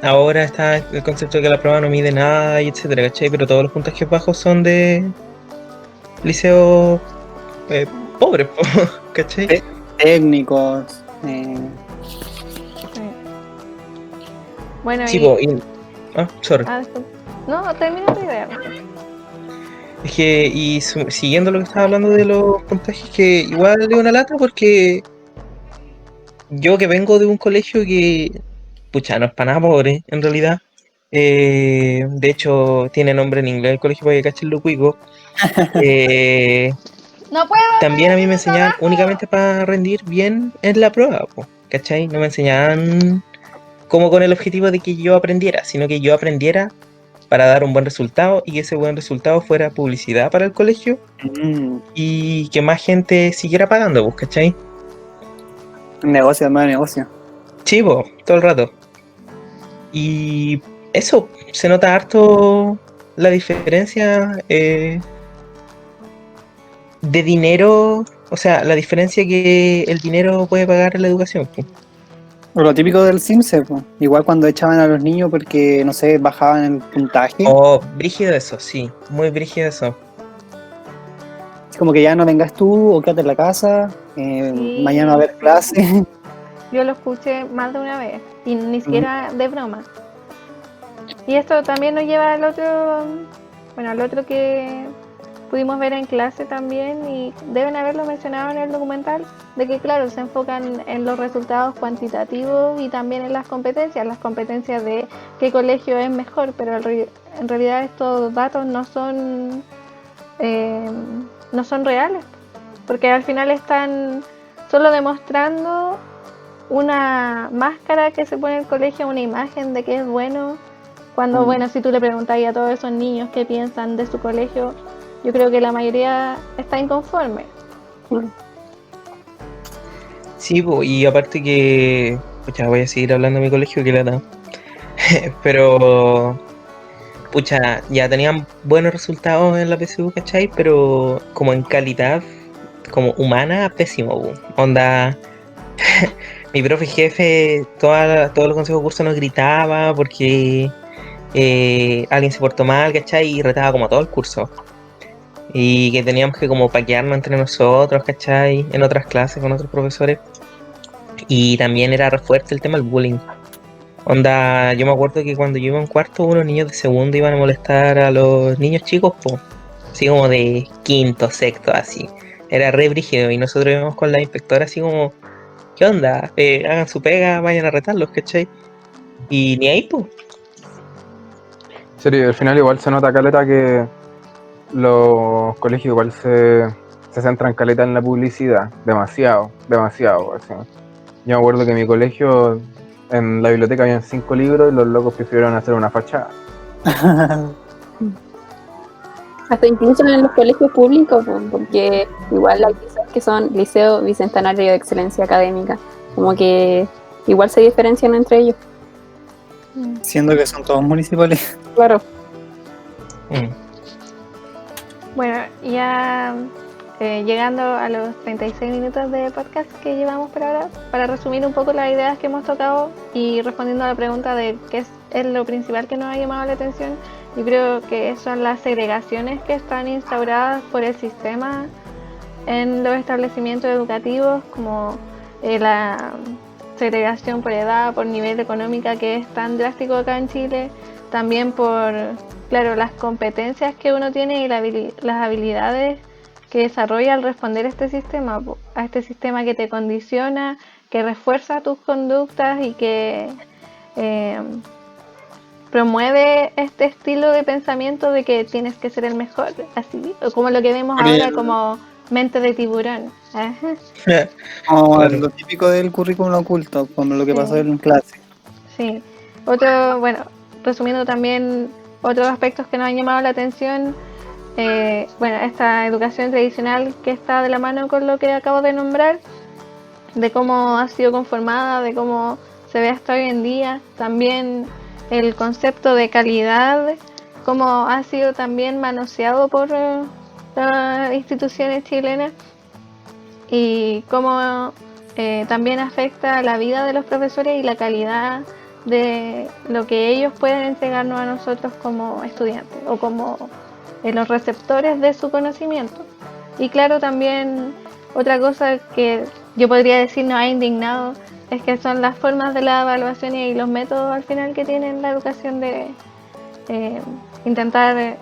ahora está el concepto de que la prueba no mide nada y etcétera, ¿cachai? Pero todos los puntajes bajos son de liceos pobres, ¿cachai? Técnicos. Bueno, sí, sorry. No, termina tu idea. Es que, siguiendo lo que estaba hablando de los puntajes, que igual es una lata porque yo que vengo de un colegio que, pucha, no es para nada pobre, en realidad. De hecho, tiene nombre en inglés el colegio para que cachen lo cuico. No puedo. También a mí me enseñaban únicamente para rendir bien en la prueba, ¿cachai? No me enseñaban como con el objetivo de que yo aprendiera, sino que yo aprendiera para dar un buen resultado y que ese buen resultado fuera publicidad para el colegio y que más gente siguiera pagando, ¿cachai? Negocio, hermano, negocio. Sí, todo el rato. Y eso, se nota harto la diferencia de dinero, o sea, la diferencia que el dinero puede pagar en la educación. O lo típico del CIMSE, pues. Igual cuando echaban a los niños porque, no sé, bajaban el puntaje. Brígido eso, sí, muy brígido eso. Es como que ya no vengas tú o quédate en la casa, sí. Mañana va a haber clase. Yo lo escuché más de una vez y ni siquiera de broma. Y esto también nos lleva al otro que pudimos ver en clase también, y deben haberlo mencionado en el documental, de que claro, se enfocan en los resultados cuantitativos y también en las competencias de qué colegio es mejor, pero en realidad estos datos no son reales, porque al final están solo demostrando una máscara que se pone en el colegio, una imagen de que es bueno, cuando si tú le preguntas a todos esos niños qué piensan de su colegio, yo creo que la mayoría está inconforme. Sí, po, y aparte que, pucha, voy a seguir hablando de mi colegio, que lata. Pero, pucha, ya tenían buenos resultados en la PSU, ¿cachai? Pero como en calidad, como humana, pésimo, po. Onda, mi profe jefe, todos los consejos de curso nos gritaba porque alguien se portó mal, ¿cachai? Y retaba como todo el curso. Y que teníamos que como paquearnos entre nosotros, ¿cachai? En otras clases con otros profesores. Y también era re fuerte el tema del bullying. Onda, yo me acuerdo que cuando yo iba en cuarto, unos niños de segundo iban a molestar a los niños chicos, po. Así como de quinto, sexto, así. Era re brígido y nosotros íbamos con la inspectora así como, ¿qué onda? Hagan su pega, vayan a retarlos, ¿cachai? Y ni ahí, pues. En serio, al final igual se nota caleta que los colegios igual se centran caleta en la publicidad, demasiado, así. Yo me acuerdo que en mi colegio, en la biblioteca habían 5 libros y los locos prefirieron hacer una fachada. Hasta incluso en los colegios públicos, pues, porque igual hay liceos que son Liceo Bicentenario de Excelencia Académica, como que igual se diferencian entre ellos. Siendo que son todos municipales. Claro. Bueno, ya llegando a los 36 minutos de podcast que llevamos por ahora, para resumir un poco las ideas que hemos tocado y respondiendo a la pregunta de qué es lo principal que nos ha llamado la atención, yo creo que son las segregaciones que están instauradas por el sistema en los establecimientos educativos, como la segregación por edad, por nivel económica, que es tan drástico acá en Chile, también por, claro, las competencias que uno tiene y las habilidades que desarrolla al responder a este sistema que te condiciona, que refuerza tus conductas y que promueve este estilo de pensamiento de que tienes que ser el mejor, así, como lo que vemos ahora como mente de tiburón. Como claro. Lo típico del currículum oculto, como lo que pasó en clase. Sí. Bueno, resumiendo también otros aspectos que nos han llamado la atención, esta educación tradicional que está de la mano con lo que acabo de nombrar, de cómo ha sido conformada, de cómo se ve hasta hoy en día, también el concepto de calidad, cómo ha sido también manoseado por las instituciones chilenas y cómo también afecta la vida de los profesores y la calidad de lo que ellos pueden entregarnos a nosotros como estudiantes o como los receptores de su conocimiento. Y claro, también otra cosa que yo podría decir nos ha indignado es que son las formas de la evaluación y los métodos al final que tienen la educación de intentar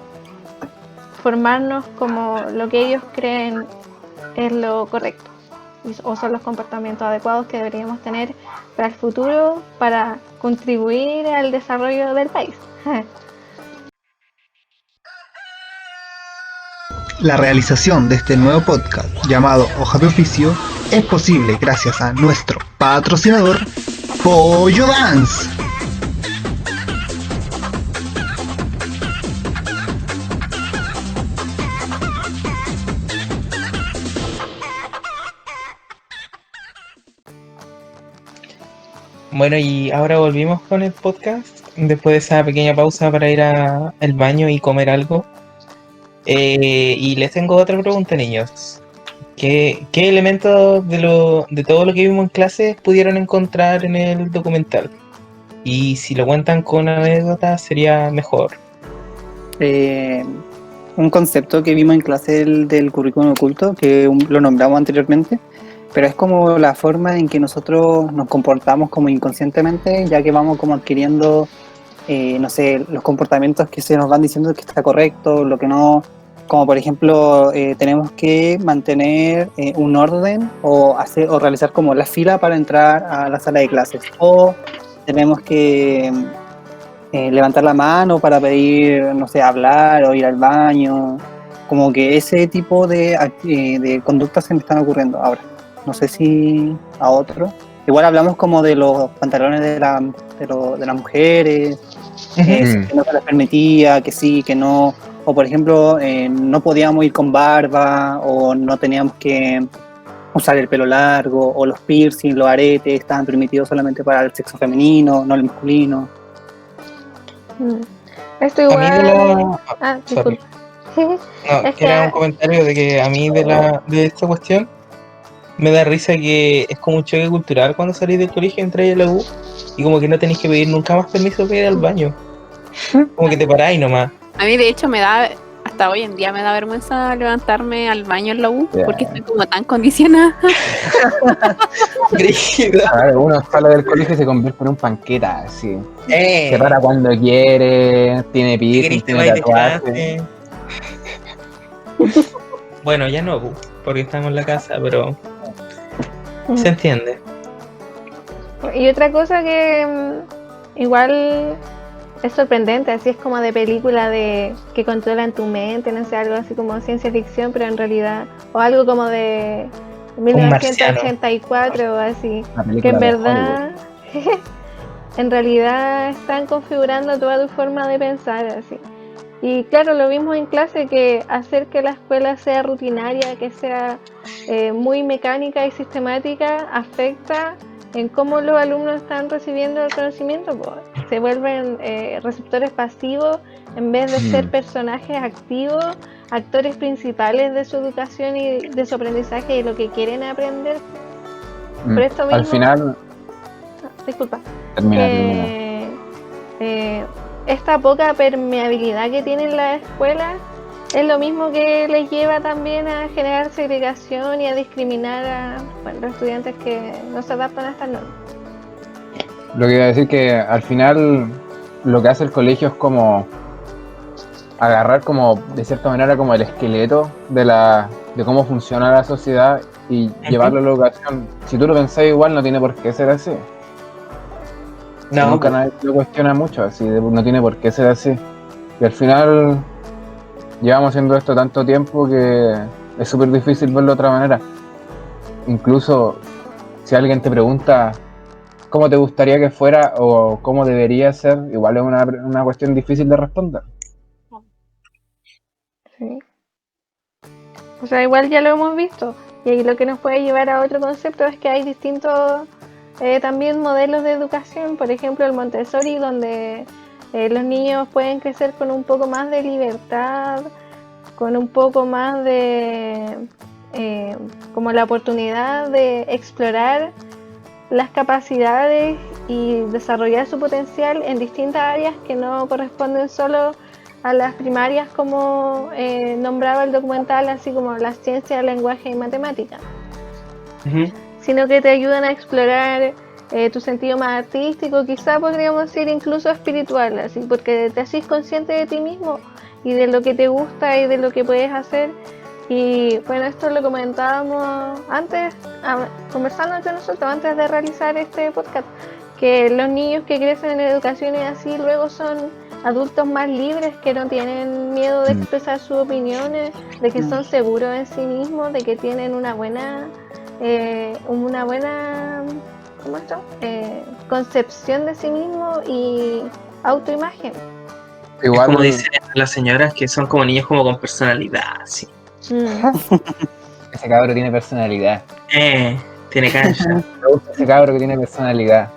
formarnos como lo que ellos creen es lo correcto o son los comportamientos adecuados que deberíamos tener para el futuro para contribuir al desarrollo del país. La realización de este nuevo podcast llamado Hoja de Oficio es posible gracias a nuestro patrocinador Pollo Dance. Bueno, y ahora volvimos con el podcast después de esa pequeña pausa para ir al baño y comer algo. Y les tengo otra pregunta, niños. ¿Qué elementos de todo lo que vimos en clase pudieron encontrar en el documental? Y si lo cuentan con anécdotas sería mejor. Un concepto que vimos en clase del currículum oculto, que lo nombramos anteriormente, pero es como la forma en que nosotros nos comportamos como inconscientemente, ya que vamos como adquiriendo, los comportamientos que se nos van diciendo que está correcto, lo que no, como por ejemplo, tenemos que mantener un orden o realizar como la fila para entrar a la sala de clases, o tenemos que levantar la mano para pedir, hablar o ir al baño, como que ese tipo de conductas se me están ocurriendo ahora. No sé si a otro. Igual hablamos como de los pantalones de las mujeres, que no se les permitía, que sí, que no. O por ejemplo, no podíamos ir con barba, o no teníamos que usar el pelo largo o los piercing, los aretes, estaban permitidos solamente para el sexo femenino, no el masculino. Esto A mí de igual. la... Disculpa. No, Es que era un que. comentario de que a mí de esta cuestión me da risa que es como un choque cultural cuando salís del colegio y entráis a la U y como que no tenéis que pedir nunca más permiso para ir al baño. Como que te paráis nomás. A mí, de hecho, hasta hoy en día me da vergüenza levantarme al baño en la U, porque estoy como tan condicionada. Brígida. A ver, uno sale del colegio y se convierte en un panqueta, así. Se para cuando quiere, tiene Si piercing, querés te tiene vais de tatuaje. clase. Bueno, ya no, porque estamos en la casa, pero se entiende. Y otra cosa que igual es sorprendente, así es como de película de que controlan tu mente, no sé, algo así como ciencia ficción, pero en realidad, o algo como de 1984 o así, que en verdad, en realidad están configurando toda tu forma de pensar, así. Y claro, lo vimos en clase, que hacer que la escuela sea rutinaria, que sea muy mecánica y sistemática, afecta en cómo los alumnos están recibiendo el conocimiento, pues, se vuelven receptores pasivos en vez de ser personajes activos, actores principales de su educación y de su aprendizaje y de lo que quieren aprender. Por esto mismo, al final, disculpa, termina. esta poca permeabilidad que tienen las escuelas es lo mismo que les lleva también a generar segregación y a discriminar a los estudiantes que no se adaptan a estas normas. Lo que iba a decir que al final lo que hace el colegio es como agarrar como de cierta manera como el esqueleto de cómo funciona la sociedad y llevarlo a la educación. Si tú lo pensás igual, no tiene por qué ser así. No, Nunca nadie lo cuestiona mucho, así no tiene por qué ser así. Y al final llevamos haciendo esto tanto tiempo que es súper difícil verlo de otra manera. Incluso si alguien te pregunta cómo te gustaría que fuera o cómo debería ser, igual es una cuestión difícil de responder. Sí. O sea, igual ya lo hemos visto. Y ahí lo que nos puede llevar a otro concepto es que hay distintos también modelos de educación. Por ejemplo, el Montessori, donde los niños pueden crecer con un poco más de libertad, con un poco más de como la oportunidad de explorar las capacidades y desarrollar su potencial en distintas áreas que no corresponden solo a las primarias, como nombraba el documental, así como la ciencia, lenguaje y matemática, sino que te ayudan a explorar tu sentido más artístico, quizá podríamos decir incluso espiritual, así, porque te haces consciente de ti mismo y de lo que te gusta y de lo que puedes hacer. Y bueno, esto lo comentábamos antes, conversando entre nosotros antes de realizar este podcast, que los niños que crecen en educaciones así luego son adultos más libres, que no tienen miedo de expresar sus opiniones, de que son seguros en sí mismos, de que tienen una buena ¿cómo esto? Concepción de sí mismo y autoimagen. Igual, es como dicen las señoras, que son como niños como con personalidad, sí. Ese cabro tiene personalidad. Tiene cancha. Me gusta ese cabro que tiene personalidad.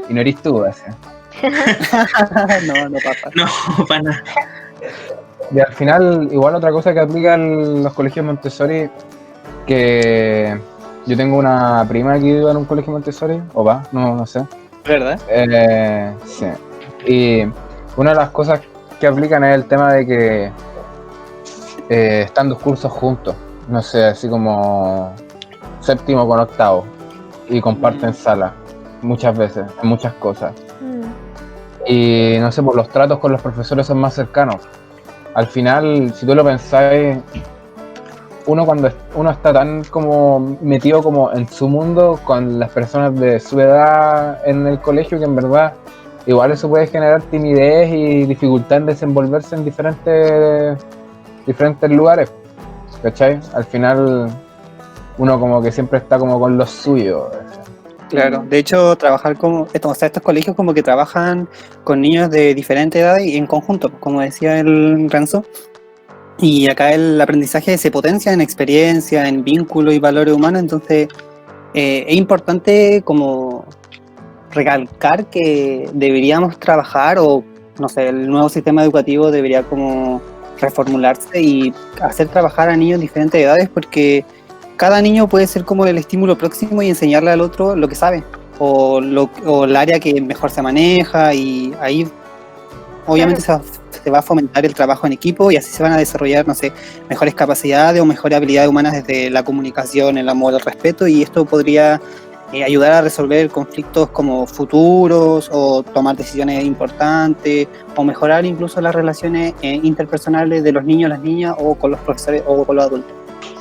Y no eres tú, así. No pasa. No, para nada. Y al final, igual otra cosa que aplican los colegios Montessori, que yo tengo una prima que iba en un colegio Montessori, o va, no sé. ¿Verdad? Sí. Y una de las cosas que aplican es el tema de que están dos cursos juntos, no sé, así como séptimo con octavo, y comparten sala muchas veces, en muchas cosas. Y no sé, pues los tratos con los profesores son más cercanos. Al final, si tú lo pensáis, uno cuando uno está tan como metido como en su mundo con las personas de su edad en el colegio, que en verdad igual eso puede generar timidez y dificultad en desenvolverse en diferentes lugares, ¿cachai? Al final uno como que siempre está como con lo suyo. Claro, de hecho trabajar estos colegios como que trabajan con niños de diferentes edades y en conjunto, como decía el Renzo, Y acá el aprendizaje se potencia en experiencia, en vínculos y valores humanos, entonces es importante como recalcar que deberíamos trabajar o, no sé, el nuevo sistema educativo debería como reformularse y hacer trabajar a niños de diferentes edades, porque cada niño puede ser como el estímulo próximo y enseñarle al otro lo que sabe o el área que mejor se maneja, y ahí obviamente se va a fomentar el trabajo en equipo y así se van a desarrollar, no sé, mejores capacidades o mejores habilidades humanas desde la comunicación, el amor, el respeto, y esto podría ayudar a resolver conflictos como futuros o tomar decisiones importantes o mejorar incluso las relaciones interpersonales de los niños, las niñas o con los profesores o con los adultos.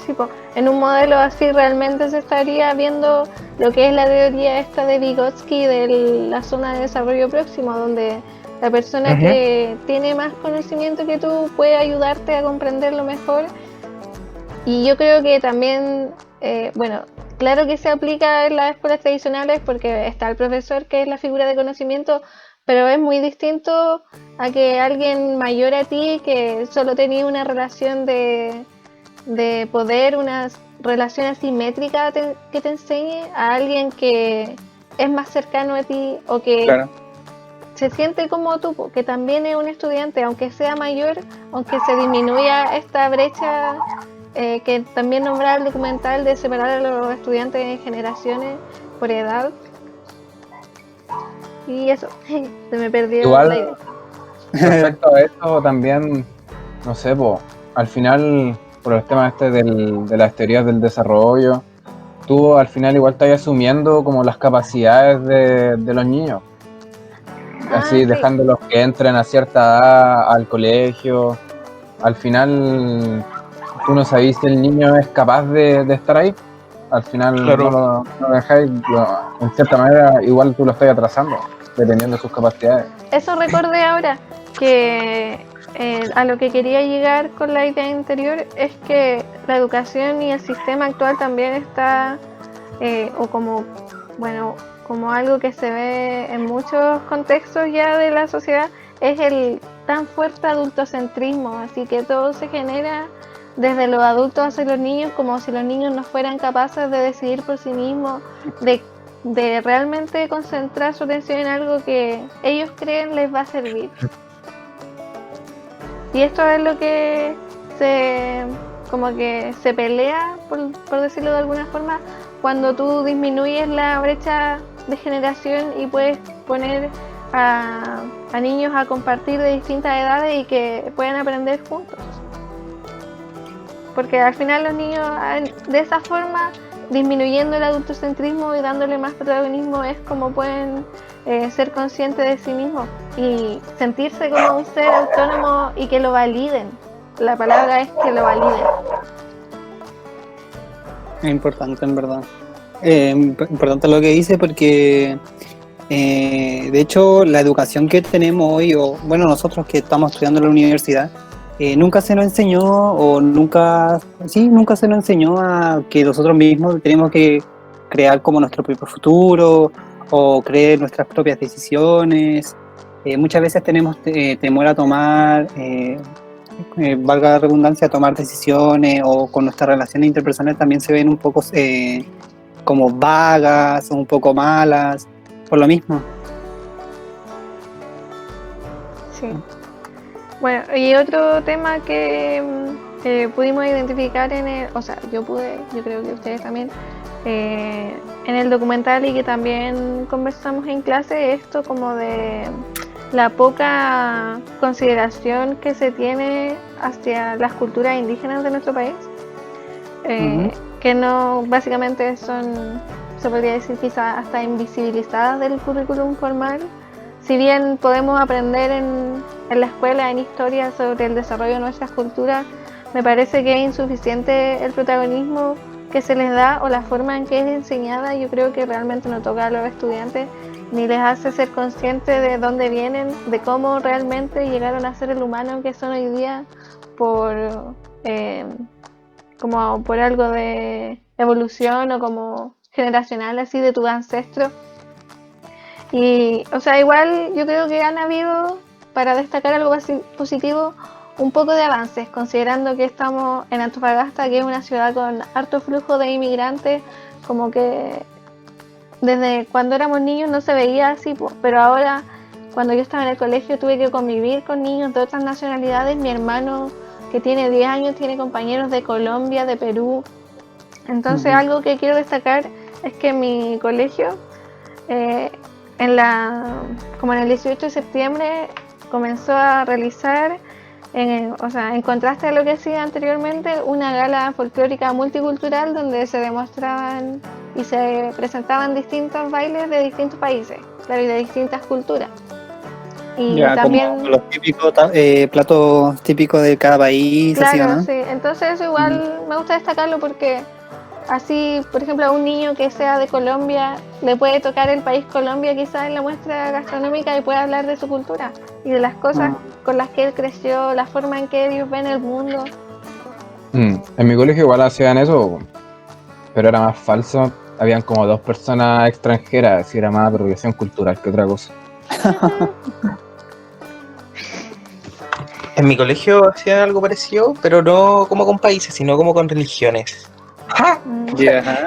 Sí, en un modelo así realmente se estaría viendo lo que es la teoría esta de Vygotsky de la zona de desarrollo próximo, donde la persona que tiene más conocimiento que tú puede ayudarte a comprenderlo mejor. Y yo creo que también, bueno, claro que se aplica en las escuelas tradicionales porque está el profesor que es la figura de conocimiento, pero es muy distinto a que alguien mayor a ti que solo tenía una relación de poder, una relación asimétrica que te enseñe, a alguien que es más cercano a ti o que se siente como tú, que también es un estudiante, aunque sea mayor, aunque se disminuya esta brecha que también nombraba el documental de separar a los estudiantes en generaciones por edad. Y eso, se me perdió igual, la idea. Respecto a esto también, no sé, al final, por el tema de las teorías del desarrollo, tú al final igual estás asumiendo como las capacidades de los niños. Así, dejándolos que entren a cierta edad al colegio. Al final, tú no sabes si el niño es capaz de estar ahí. Al final, Claro. no lo dejáis, en cierta manera, igual tú lo estás atrasando, dependiendo de sus capacidades. Eso recordé ahora, que a lo que quería llegar con la idea anterior es que la educación y el sistema actual también está, o como, bueno, como algo que se ve en muchos contextos ya de la sociedad, es el tan fuerte adultocentrismo, así que todo se genera desde los adultos hacia los niños, como si los niños no fueran capaces de decidir por sí mismos, de realmente concentrar su atención en algo que ellos creen les va a servir. Y esto es lo que como que se pelea, por decirlo de alguna forma, cuando tú disminuyes la brecha de generación y puedes poner a niños a compartir de distintas edades y que puedan aprender juntos. Porque al final los niños, de esa forma, disminuyendo el adultocentrismo y dándole más protagonismo, es como pueden ser conscientes de sí mismos y sentirse como un ser autónomo y que lo validen. La palabra es que lo validen. Es importante, en verdad. Importante lo que dice, porque de hecho la educación que tenemos hoy, o bueno, nosotros que estamos estudiando en la universidad, nunca se nos enseñó, nunca se nos enseñó a que nosotros mismos tenemos que crear como nuestro propio futuro o crear nuestras propias decisiones. Muchas veces tenemos temor a tomar, valga la redundancia, a tomar decisiones, o con nuestras relaciones interpersonales también se ven un poco como vagas o un poco malas, por lo mismo. Sí. Bueno, y otro tema que pudimos identificar yo creo que ustedes también, en el documental, y que también conversamos en clase, esto como de la poca consideración que se tiene hacia las culturas indígenas de nuestro país, que no, básicamente son, se podría decir quizás hasta invisibilizadas del currículum formal. Si bien podemos aprender en la escuela, en historia, sobre el desarrollo de nuestras culturas, me parece que es insuficiente el protagonismo que se les da o la forma en que es enseñada. Yo creo que realmente no toca a los estudiantes ni les hace ser conscientes de dónde vienen, de cómo realmente llegaron a ser el humano que son hoy día como por algo de evolución o como generacional así de tu ancestro. Y, o sea, igual yo creo que han habido, para destacar algo positivo, un poco de avances, considerando que estamos en Antofagasta, que es una ciudad con harto flujo de inmigrantes, como que desde cuando éramos niños no se veía así, pero ahora cuando yo estaba en el colegio tuve que convivir con niños de otras nacionalidades. Mi hermano, que tiene 10 años, tiene compañeros de Colombia, de Perú. Entonces algo que quiero destacar es que mi colegio, como en el 18 de septiembre, comenzó a realizar, en contraste a lo que hacía anteriormente, una gala folclórica multicultural donde se demostraban y se presentaban distintos bailes de distintos países, claro, y de distintas culturas. Y ya, también como los típicos platos típicos de cada país, así, claro, ¿no? sí. Entonces eso igual me gusta destacarlo porque así, por ejemplo, a un niño que sea de Colombia le puede tocar el país Colombia quizás en la muestra gastronómica y puede hablar de su cultura y de las cosas con las que él creció, la forma en que ellos ven el mundo. En mi colegio igual hacían eso, pero era más falso. Habían como 2 personas extranjeras, así era más apropiación cultural que otra cosa. En mi colegio hacían algo parecido, pero no como con países, sino como con religiones.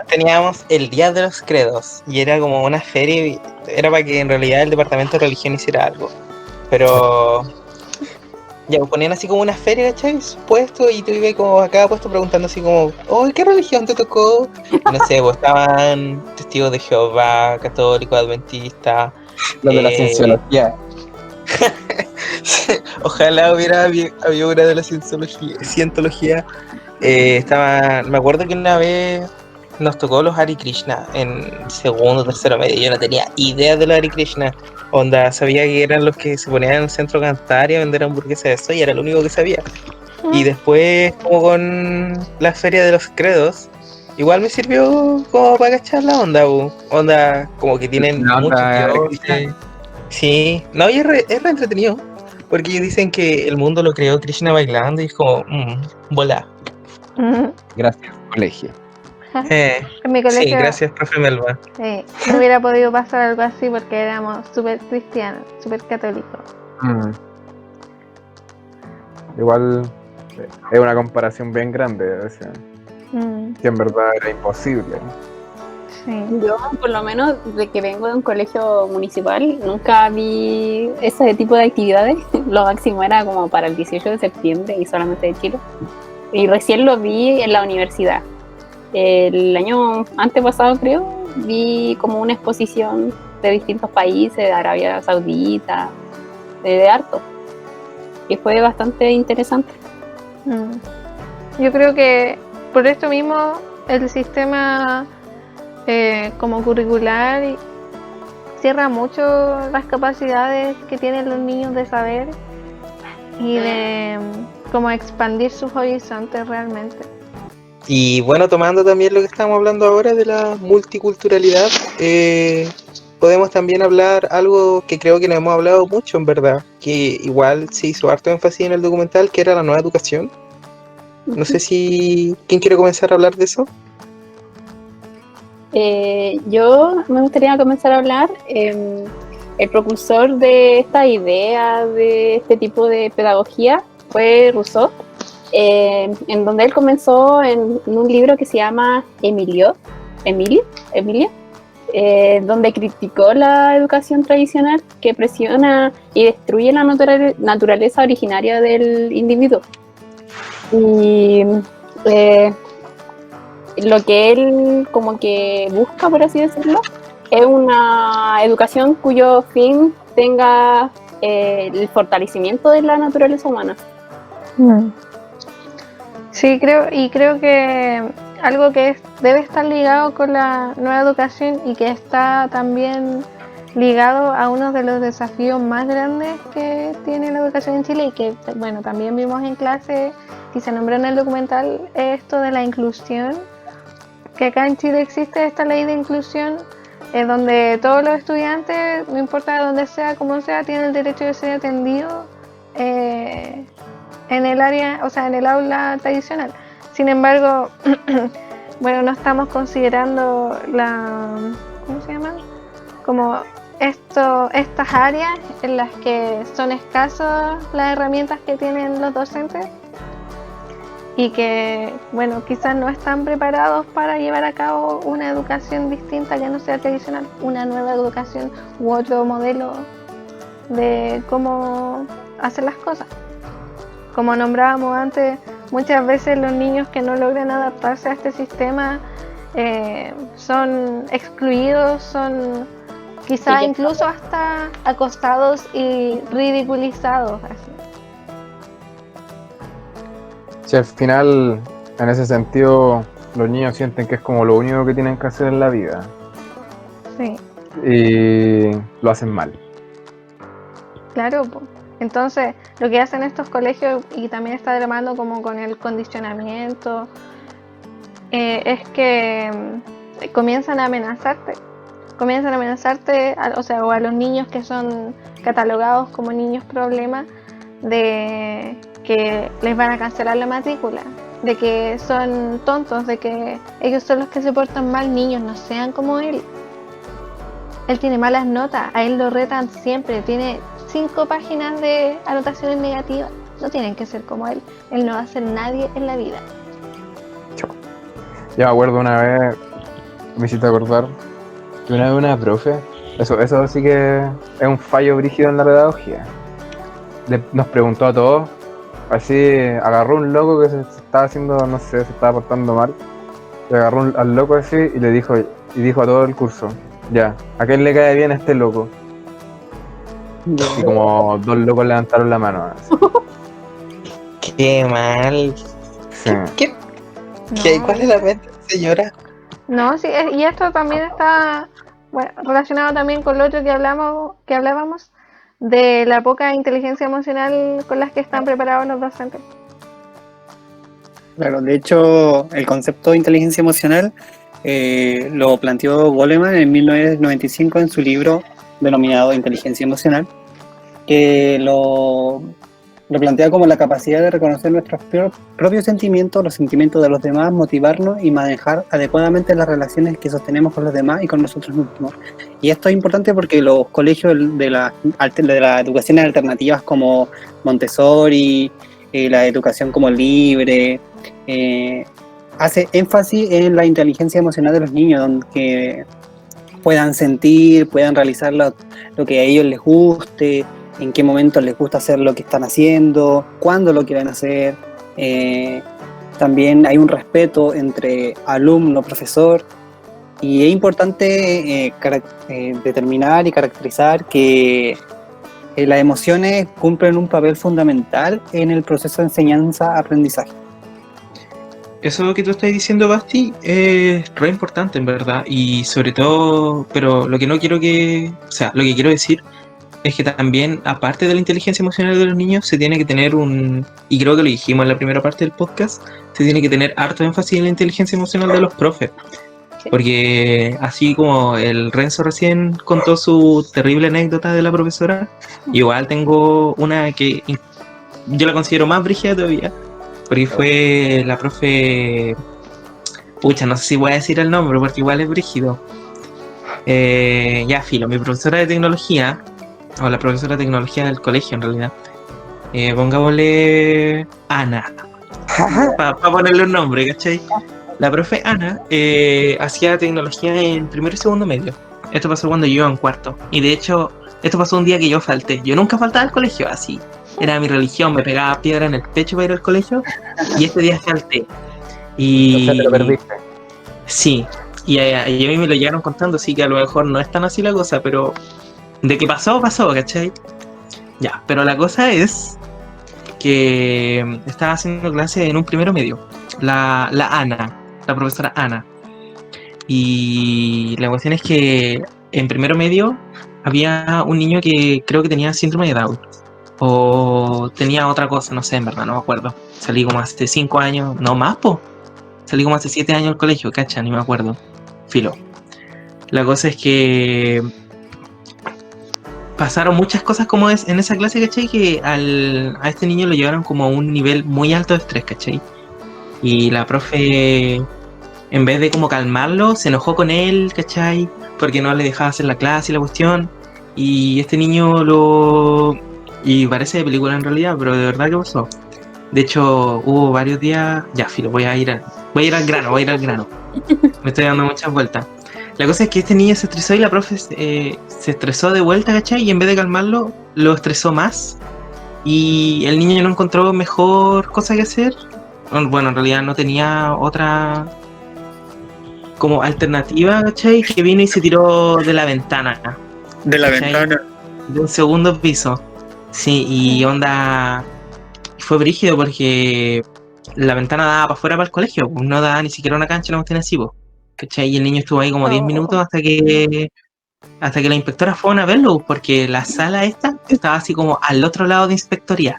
Teníamos el Día de los Credos y era como una feria, y era para que en realidad el departamento de religión hiciera algo. Pero ya ponían así como una feria, ¿cachai? Puesto, y tú ibas como a cada puesto preguntando así como, oh, ¿qué religión te tocó? Y no sé, pues estaban testigos de Jehová, católicos, adventistas. Los de la cienciología. Ojalá hubiera habido una de la cientología. Me acuerdo que una vez nos tocó los Hare Krishna en segundo o tercero medio. Yo no tenía idea de los Hare Krishna. Onda, sabía que eran los que se ponían en el centro a cantar y a vender hamburguesas de eso, y era lo único que sabía. Y después, como con la feria de los credos, igual me sirvió como para cachar la onda, onda, como que tienen muchos dioses. Sí, no, y es re entretenido, porque ellos dicen que el mundo lo creó Krishna bailando y es como, volá. Gracias, colegio. En mi colegio, sí, gracias, profe Melba. No hubiera podido pasar algo así porque éramos súper cristianos, súper católicos. Igual es una comparación bien grande, o sea, que en verdad era imposible. Sí. Yo, por lo menos, de que vengo de un colegio municipal, nunca vi ese tipo de actividades. Lo máximo era como para el 18 de septiembre y solamente de Chile. Y recién lo vi en la universidad. El año antepasado, creo, vi como una exposición de distintos países, de Arabia Saudita, de harto. Y fue bastante interesante. Yo creo que por esto mismo el sistema como curricular cierra mucho las capacidades que tienen los niños de saber y de como expandir sus horizontes realmente. Y bueno, tomando también lo que estamos hablando ahora de la multiculturalidad, podemos también hablar algo que creo que no hemos hablado mucho, en verdad, que igual se hizo harto énfasis en el documental, que era la nueva educación. No sé si... ¿Quién quiere comenzar a hablar de eso? Yo me gustaría comenzar a hablar. El propulsor de esta idea, de este tipo de pedagogía, fue Rousseau, en donde él comenzó en un libro que se llama Emilia, donde criticó la educación tradicional que presiona y destruye la naturaleza originaria del individuo. Y lo que él como que busca, por así decirlo, es una educación cuyo fin tenga el fortalecimiento de la naturaleza humana. Sí, creo que algo que debe estar ligado con la nueva educación y que está también ligado a uno de los desafíos más grandes que tiene la educación en Chile y que, bueno, también vimos en clase y se nombró en el documental, esto de la inclusión, que acá en Chile existe esta ley de inclusión donde todos los estudiantes, no importa de dónde sea, como sea, tienen el derecho de ser atendidos en el área, o sea, en el aula tradicional. Sin embargo, bueno, no estamos considerando ¿cómo se llama? Como estas áreas en las que son escasas las herramientas que tienen los docentes y que, bueno, quizás no están preparados para llevar a cabo una educación distinta que no sea tradicional, una nueva educación u otro modelo de cómo hacer las cosas. Como nombrábamos antes, muchas veces los niños que no logran adaptarse a este sistema son excluidos, son quizás incluso hasta acosados y ridiculizados. Así. Si al final, en ese sentido, los niños sienten que es como lo único que tienen que hacer en la vida. Sí. Y lo hacen mal. Claro, pues. Entonces, lo que hacen estos colegios, y también está de la mano como con el condicionamiento, es que comienzan a amenazarte. O a los niños que son catalogados como niños problemas, de que les van a cancelar la matrícula, de que son tontos, de que ellos son los que se portan mal. Niños, no sean como él. Él tiene malas notas, a él lo retan siempre, tiene 5 páginas de anotaciones negativas. No tienen que ser como él. Él no va a ser nadie en la vida. Yo me acuerdo una vez, me hiciste acordar, que una vez una profe, eso sí que es un fallo brígido en la pedagogía. Nos preguntó a todos, así, agarró un loco que se estaba haciendo, no sé, se estaba portando mal, y agarró al loco así y le dijo a todo el curso, ya, ¿a quién le cae bien a este loco? Y como 2 locos levantaron la mano. Así. Qué mal. Sí. ¿Cuál es la mente, señora? No, sí, y esto también está relacionado también con lo otro que hablábamos de la poca inteligencia emocional con las que están preparados los docentes. Claro, de hecho, el concepto de inteligencia emocional lo planteó Goleman en 1995 en su libro denominado Inteligencia Emocional, que lo plantea como la capacidad de reconocer nuestros propios sentimientos, los sentimientos de los demás, motivarnos y manejar adecuadamente las relaciones que sostenemos con los demás y con nosotros mismos. Y esto es importante porque los colegios de las educaciones alternativas como Montessori, la educación como libre, hace énfasis en la inteligencia emocional de los niños, donde puedan sentir, puedan realizar lo que a ellos les guste, en qué momento les gusta hacer lo que están haciendo, cuándo lo quieren hacer. También hay un respeto entre alumno-profesor, y es importante determinar y caracterizar que las emociones cumplen un papel fundamental en el proceso de enseñanza-aprendizaje. Eso que tú estás diciendo, Basti, es re importante en verdad, y sobre todo, pero lo que quiero decir es que también, aparte de la inteligencia emocional de los niños, se tiene que tener y creo que lo dijimos en la primera parte del podcast, se tiene que tener harto énfasis en la inteligencia emocional de los profes. Sí. Porque así como el Renzo recién contó su terrible anécdota de la profesora, igual tengo una que yo la considero más brígida todavía, porque fue la profe... Pucha, no sé si voy a decir el nombre porque igual es brígido. Ya filo, mi profesora de tecnología, o la profesora de tecnología del colegio en realidad, pongámosle Ana, para ponerle un nombre, ¿cachai? La profe Ana hacía tecnología en primero y segundo medio. Esto pasó cuando yo iba en cuarto, y de hecho esto pasó un día que yo falté. Yo nunca faltaba al colegio, así era mi religión, me pegaba piedra en el pecho para ir al colegio, y este día falté. Y... O sea, te lo perdiste. Sí, y a mí me lo llegaron contando, así que a lo mejor no es tan así la cosa, pero de que pasó, ¿cachai? Ya, pero la cosa es que estaba haciendo clase en un primero medio, la Ana, la profesora Ana, y la cuestión es que en primero medio había un niño que creo que tenía síndrome de Down, o tenía otra cosa, no sé, en verdad, no me acuerdo. Salí como hace 5 años, no más, salí como hace 7 años al colegio, cacha, ni me acuerdo. Filo. La cosa es que pasaron muchas cosas como es en esa clase, ¿cachai? Que a este niño lo llevaron como a un nivel muy alto de estrés, ¿cachai? Y la profe, en vez de como calmarlo, se enojó con él, ¿cachai? Porque no le dejaba hacer la clase y la cuestión. Y este niño lo... Y parece de película en realidad, pero de verdad que pasó. De hecho, hubo varios días... Ya, filo, voy a ir al grano. Me estoy dando muchas vueltas. La cosa es que este niño se estresó y la profe se estresó de vuelta, ¿cachai? Y en vez de calmarlo, lo estresó más. Y el niño no encontró mejor cosa que hacer. Bueno, en realidad no tenía otra como alternativa, ¿cachai? Que vino y se tiró de la ventana. De la ¿cachai? ventana. De un segundo piso. Sí, y onda... Fue brígido porque la ventana daba para afuera para el colegio. No daba ni siquiera una cancha, no tiene así, po, ¿cachai? Y el niño estuvo ahí como 10 minutos hasta que la inspectora fue a verlo, porque la sala esta estaba así como al otro lado de inspectoría.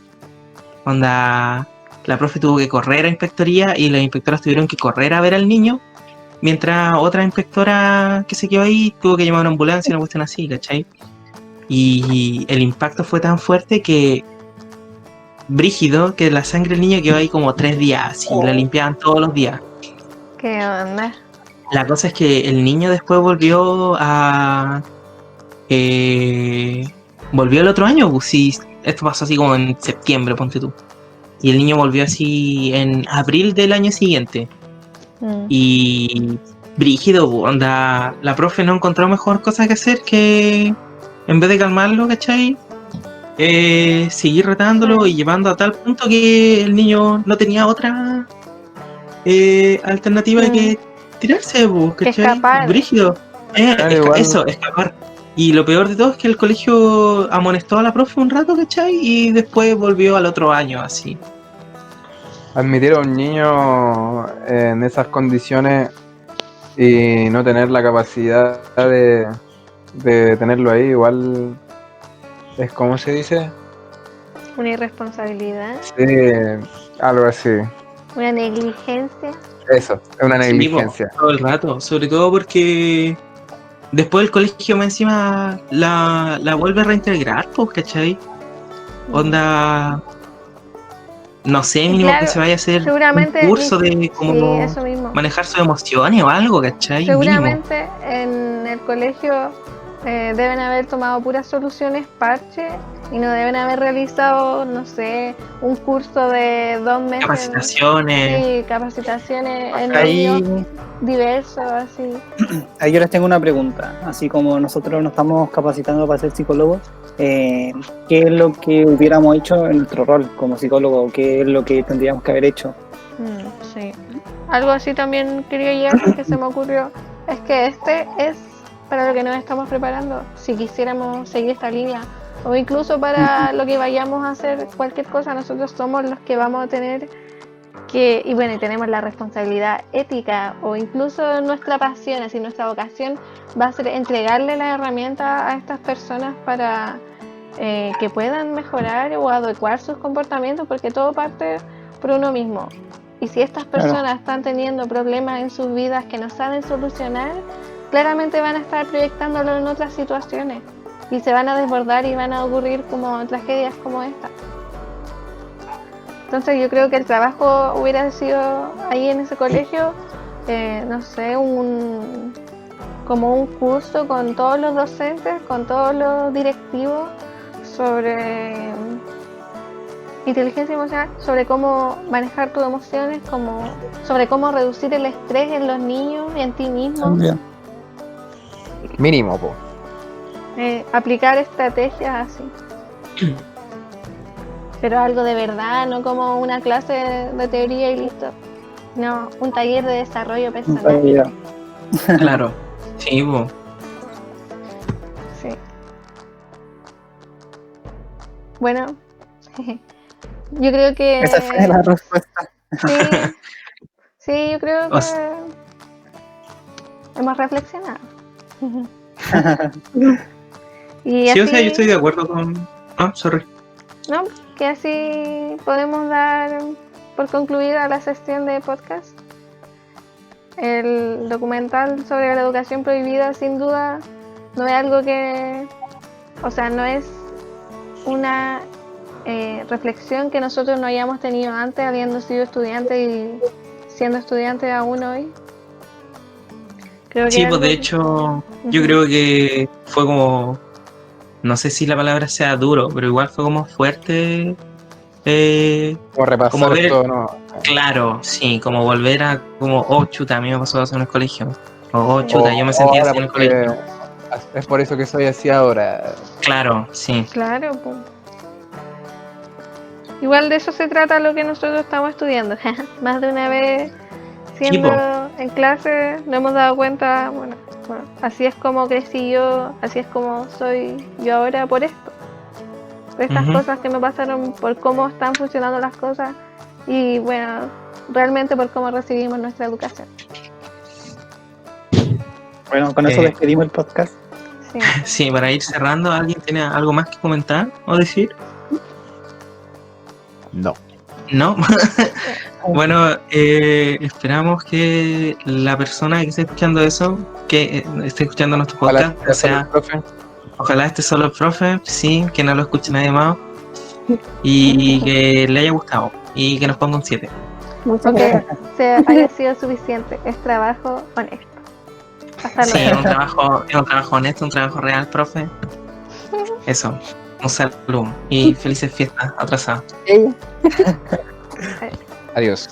Onda, la profe tuvo que correr a inspectoría y las inspectoras tuvieron que correr a ver al niño, mientras otra inspectora que se quedó ahí tuvo que llamar a una ambulancia, una cuestión así, ¿cachai? Y el impacto fue tan fuerte que brígido, que la sangre del niño quedó ahí como 3 días y la limpiaban todos los días. ¿Qué onda? La cosa es que el niño después volvió a... volvió el otro año, pues sí, esto pasó así como en septiembre, ponte tú. Y el niño volvió así en abril del año siguiente. Y brígido, onda, la profe no encontró mejor cosa que hacer que en vez de calmarlo, ¿cachai? Seguir retándolo y llevando a tal punto que el niño no tenía otra alternativa que tirarse, ¿cachai? Escapar. Brígido. Igual. Eso, escapar. Y lo peor de todo es que el colegio amonestó a la profe un rato, ¿cachai? Y después volvió al otro año, así. Admitir a un niño en esas condiciones y no tener la capacidad de tenerlo ahí, igual es como se dice. Una irresponsabilidad, Sí, algo así. una negligencia. Eso, es una Sí, negligencia. todo el rato, sobre todo porque después el colegio más encima la vuelve a reintegrar, pues, ¿cachai? Onda, no sé, mínimo claro, que se vaya a hacer seguramente un curso de cómo sí, eso mismo. manejar sus emociones o algo, ¿cachai? Seguramente en el colegio deben haber tomado puras soluciones parche y no deben haber realizado, no sé, un curso de 2 meses. Capacitaciones. Sí, capacitaciones en Ahí, medios diversos, así. ahí yo les tengo una pregunta. Así como nosotros nos estamos capacitando para ser psicólogos, ¿qué es lo que hubiéramos hecho en nuestro rol como psicólogo? ¿Qué es lo que tendríamos que haber hecho? Sí. Algo así también quería llegar, que se me ocurrió. Es que este es para lo que nos estamos preparando, si quisiéramos seguir esta línea. O incluso para lo que vayamos a hacer, cualquier cosa, nosotros somos los que vamos a tener que, y bueno, y tenemos la responsabilidad ética, o incluso nuestra pasión, así nuestra vocación va a ser entregarle la herramienta a estas personas para que puedan mejorar o adecuar sus comportamientos, porque todo parte por uno mismo. Y si estas personas están teniendo problemas en sus vidas que no saben solucionar, claramente van a estar proyectándolo en otras situaciones y se van a desbordar y van a ocurrir como tragedias como esta. Entonces yo creo que el trabajo hubiera sido ahí en ese colegio, no sé, como un curso con todos los docentes, con todos los directivos sobre inteligencia emocional, sobre cómo manejar tus emociones, sobre cómo reducir el estrés en los niños y en ti mismo. También. Mínimo, po. Aplicar estrategias así. Pero algo de verdad, no como una clase de teoría y listo. No, un taller de desarrollo personal. Claro, sí, po. Sí. Bueno, yo creo que... Esa fue la respuesta. Sí, yo creo que hemos reflexionado. Y Sí, así, o sea, yo estoy de acuerdo con... sorry. ¿no? Que así podemos dar por concluida la sesión de podcast. El documental sobre la educación prohibida, sin duda, no es algo que... O sea, no es una reflexión que nosotros no hayamos tenido antes, habiendo sido estudiantes y siendo estudiantes aún hoy. Creo que Sí, pues de hecho, yo creo que fue como no sé si la palabra sea duro, pero igual fue como fuerte. Como repasar como ver, esto, ¿no? Claro, sí, como volver a como, oh chuta, a mí me pasó eso en el colegio. Oh chuta, yo me sentía así en el colegio. Es por eso que soy así ahora. Claro, sí. Claro, pues. Igual de eso se trata lo que nosotros estamos estudiando. Más de una vez siendo en clase nos hemos dado cuenta, bueno, así es como crecí yo, así es como soy yo ahora por esto. Por estas cosas que me pasaron, por cómo están funcionando las cosas y bueno, realmente por cómo recibimos nuestra educación. Bueno, con eso despedimos el podcast. Sí. Sí, para ir cerrando, ¿alguien tiene algo más que comentar o decir? No. ¿No? Bueno, esperamos que la persona que esté escuchando eso, que esté escuchando nuestro podcast, o sea, ojalá esté solo el profe, sí, que no lo escuche nadie más y que le haya gustado y que nos ponga un 7. Muchas gracias. Se haya sido suficiente, es trabajo honesto. Hasta Sí, luego. es un trabajo honesto, un trabajo real, profe. Eso, un saludo y felices fiestas atrasadas. Adiós.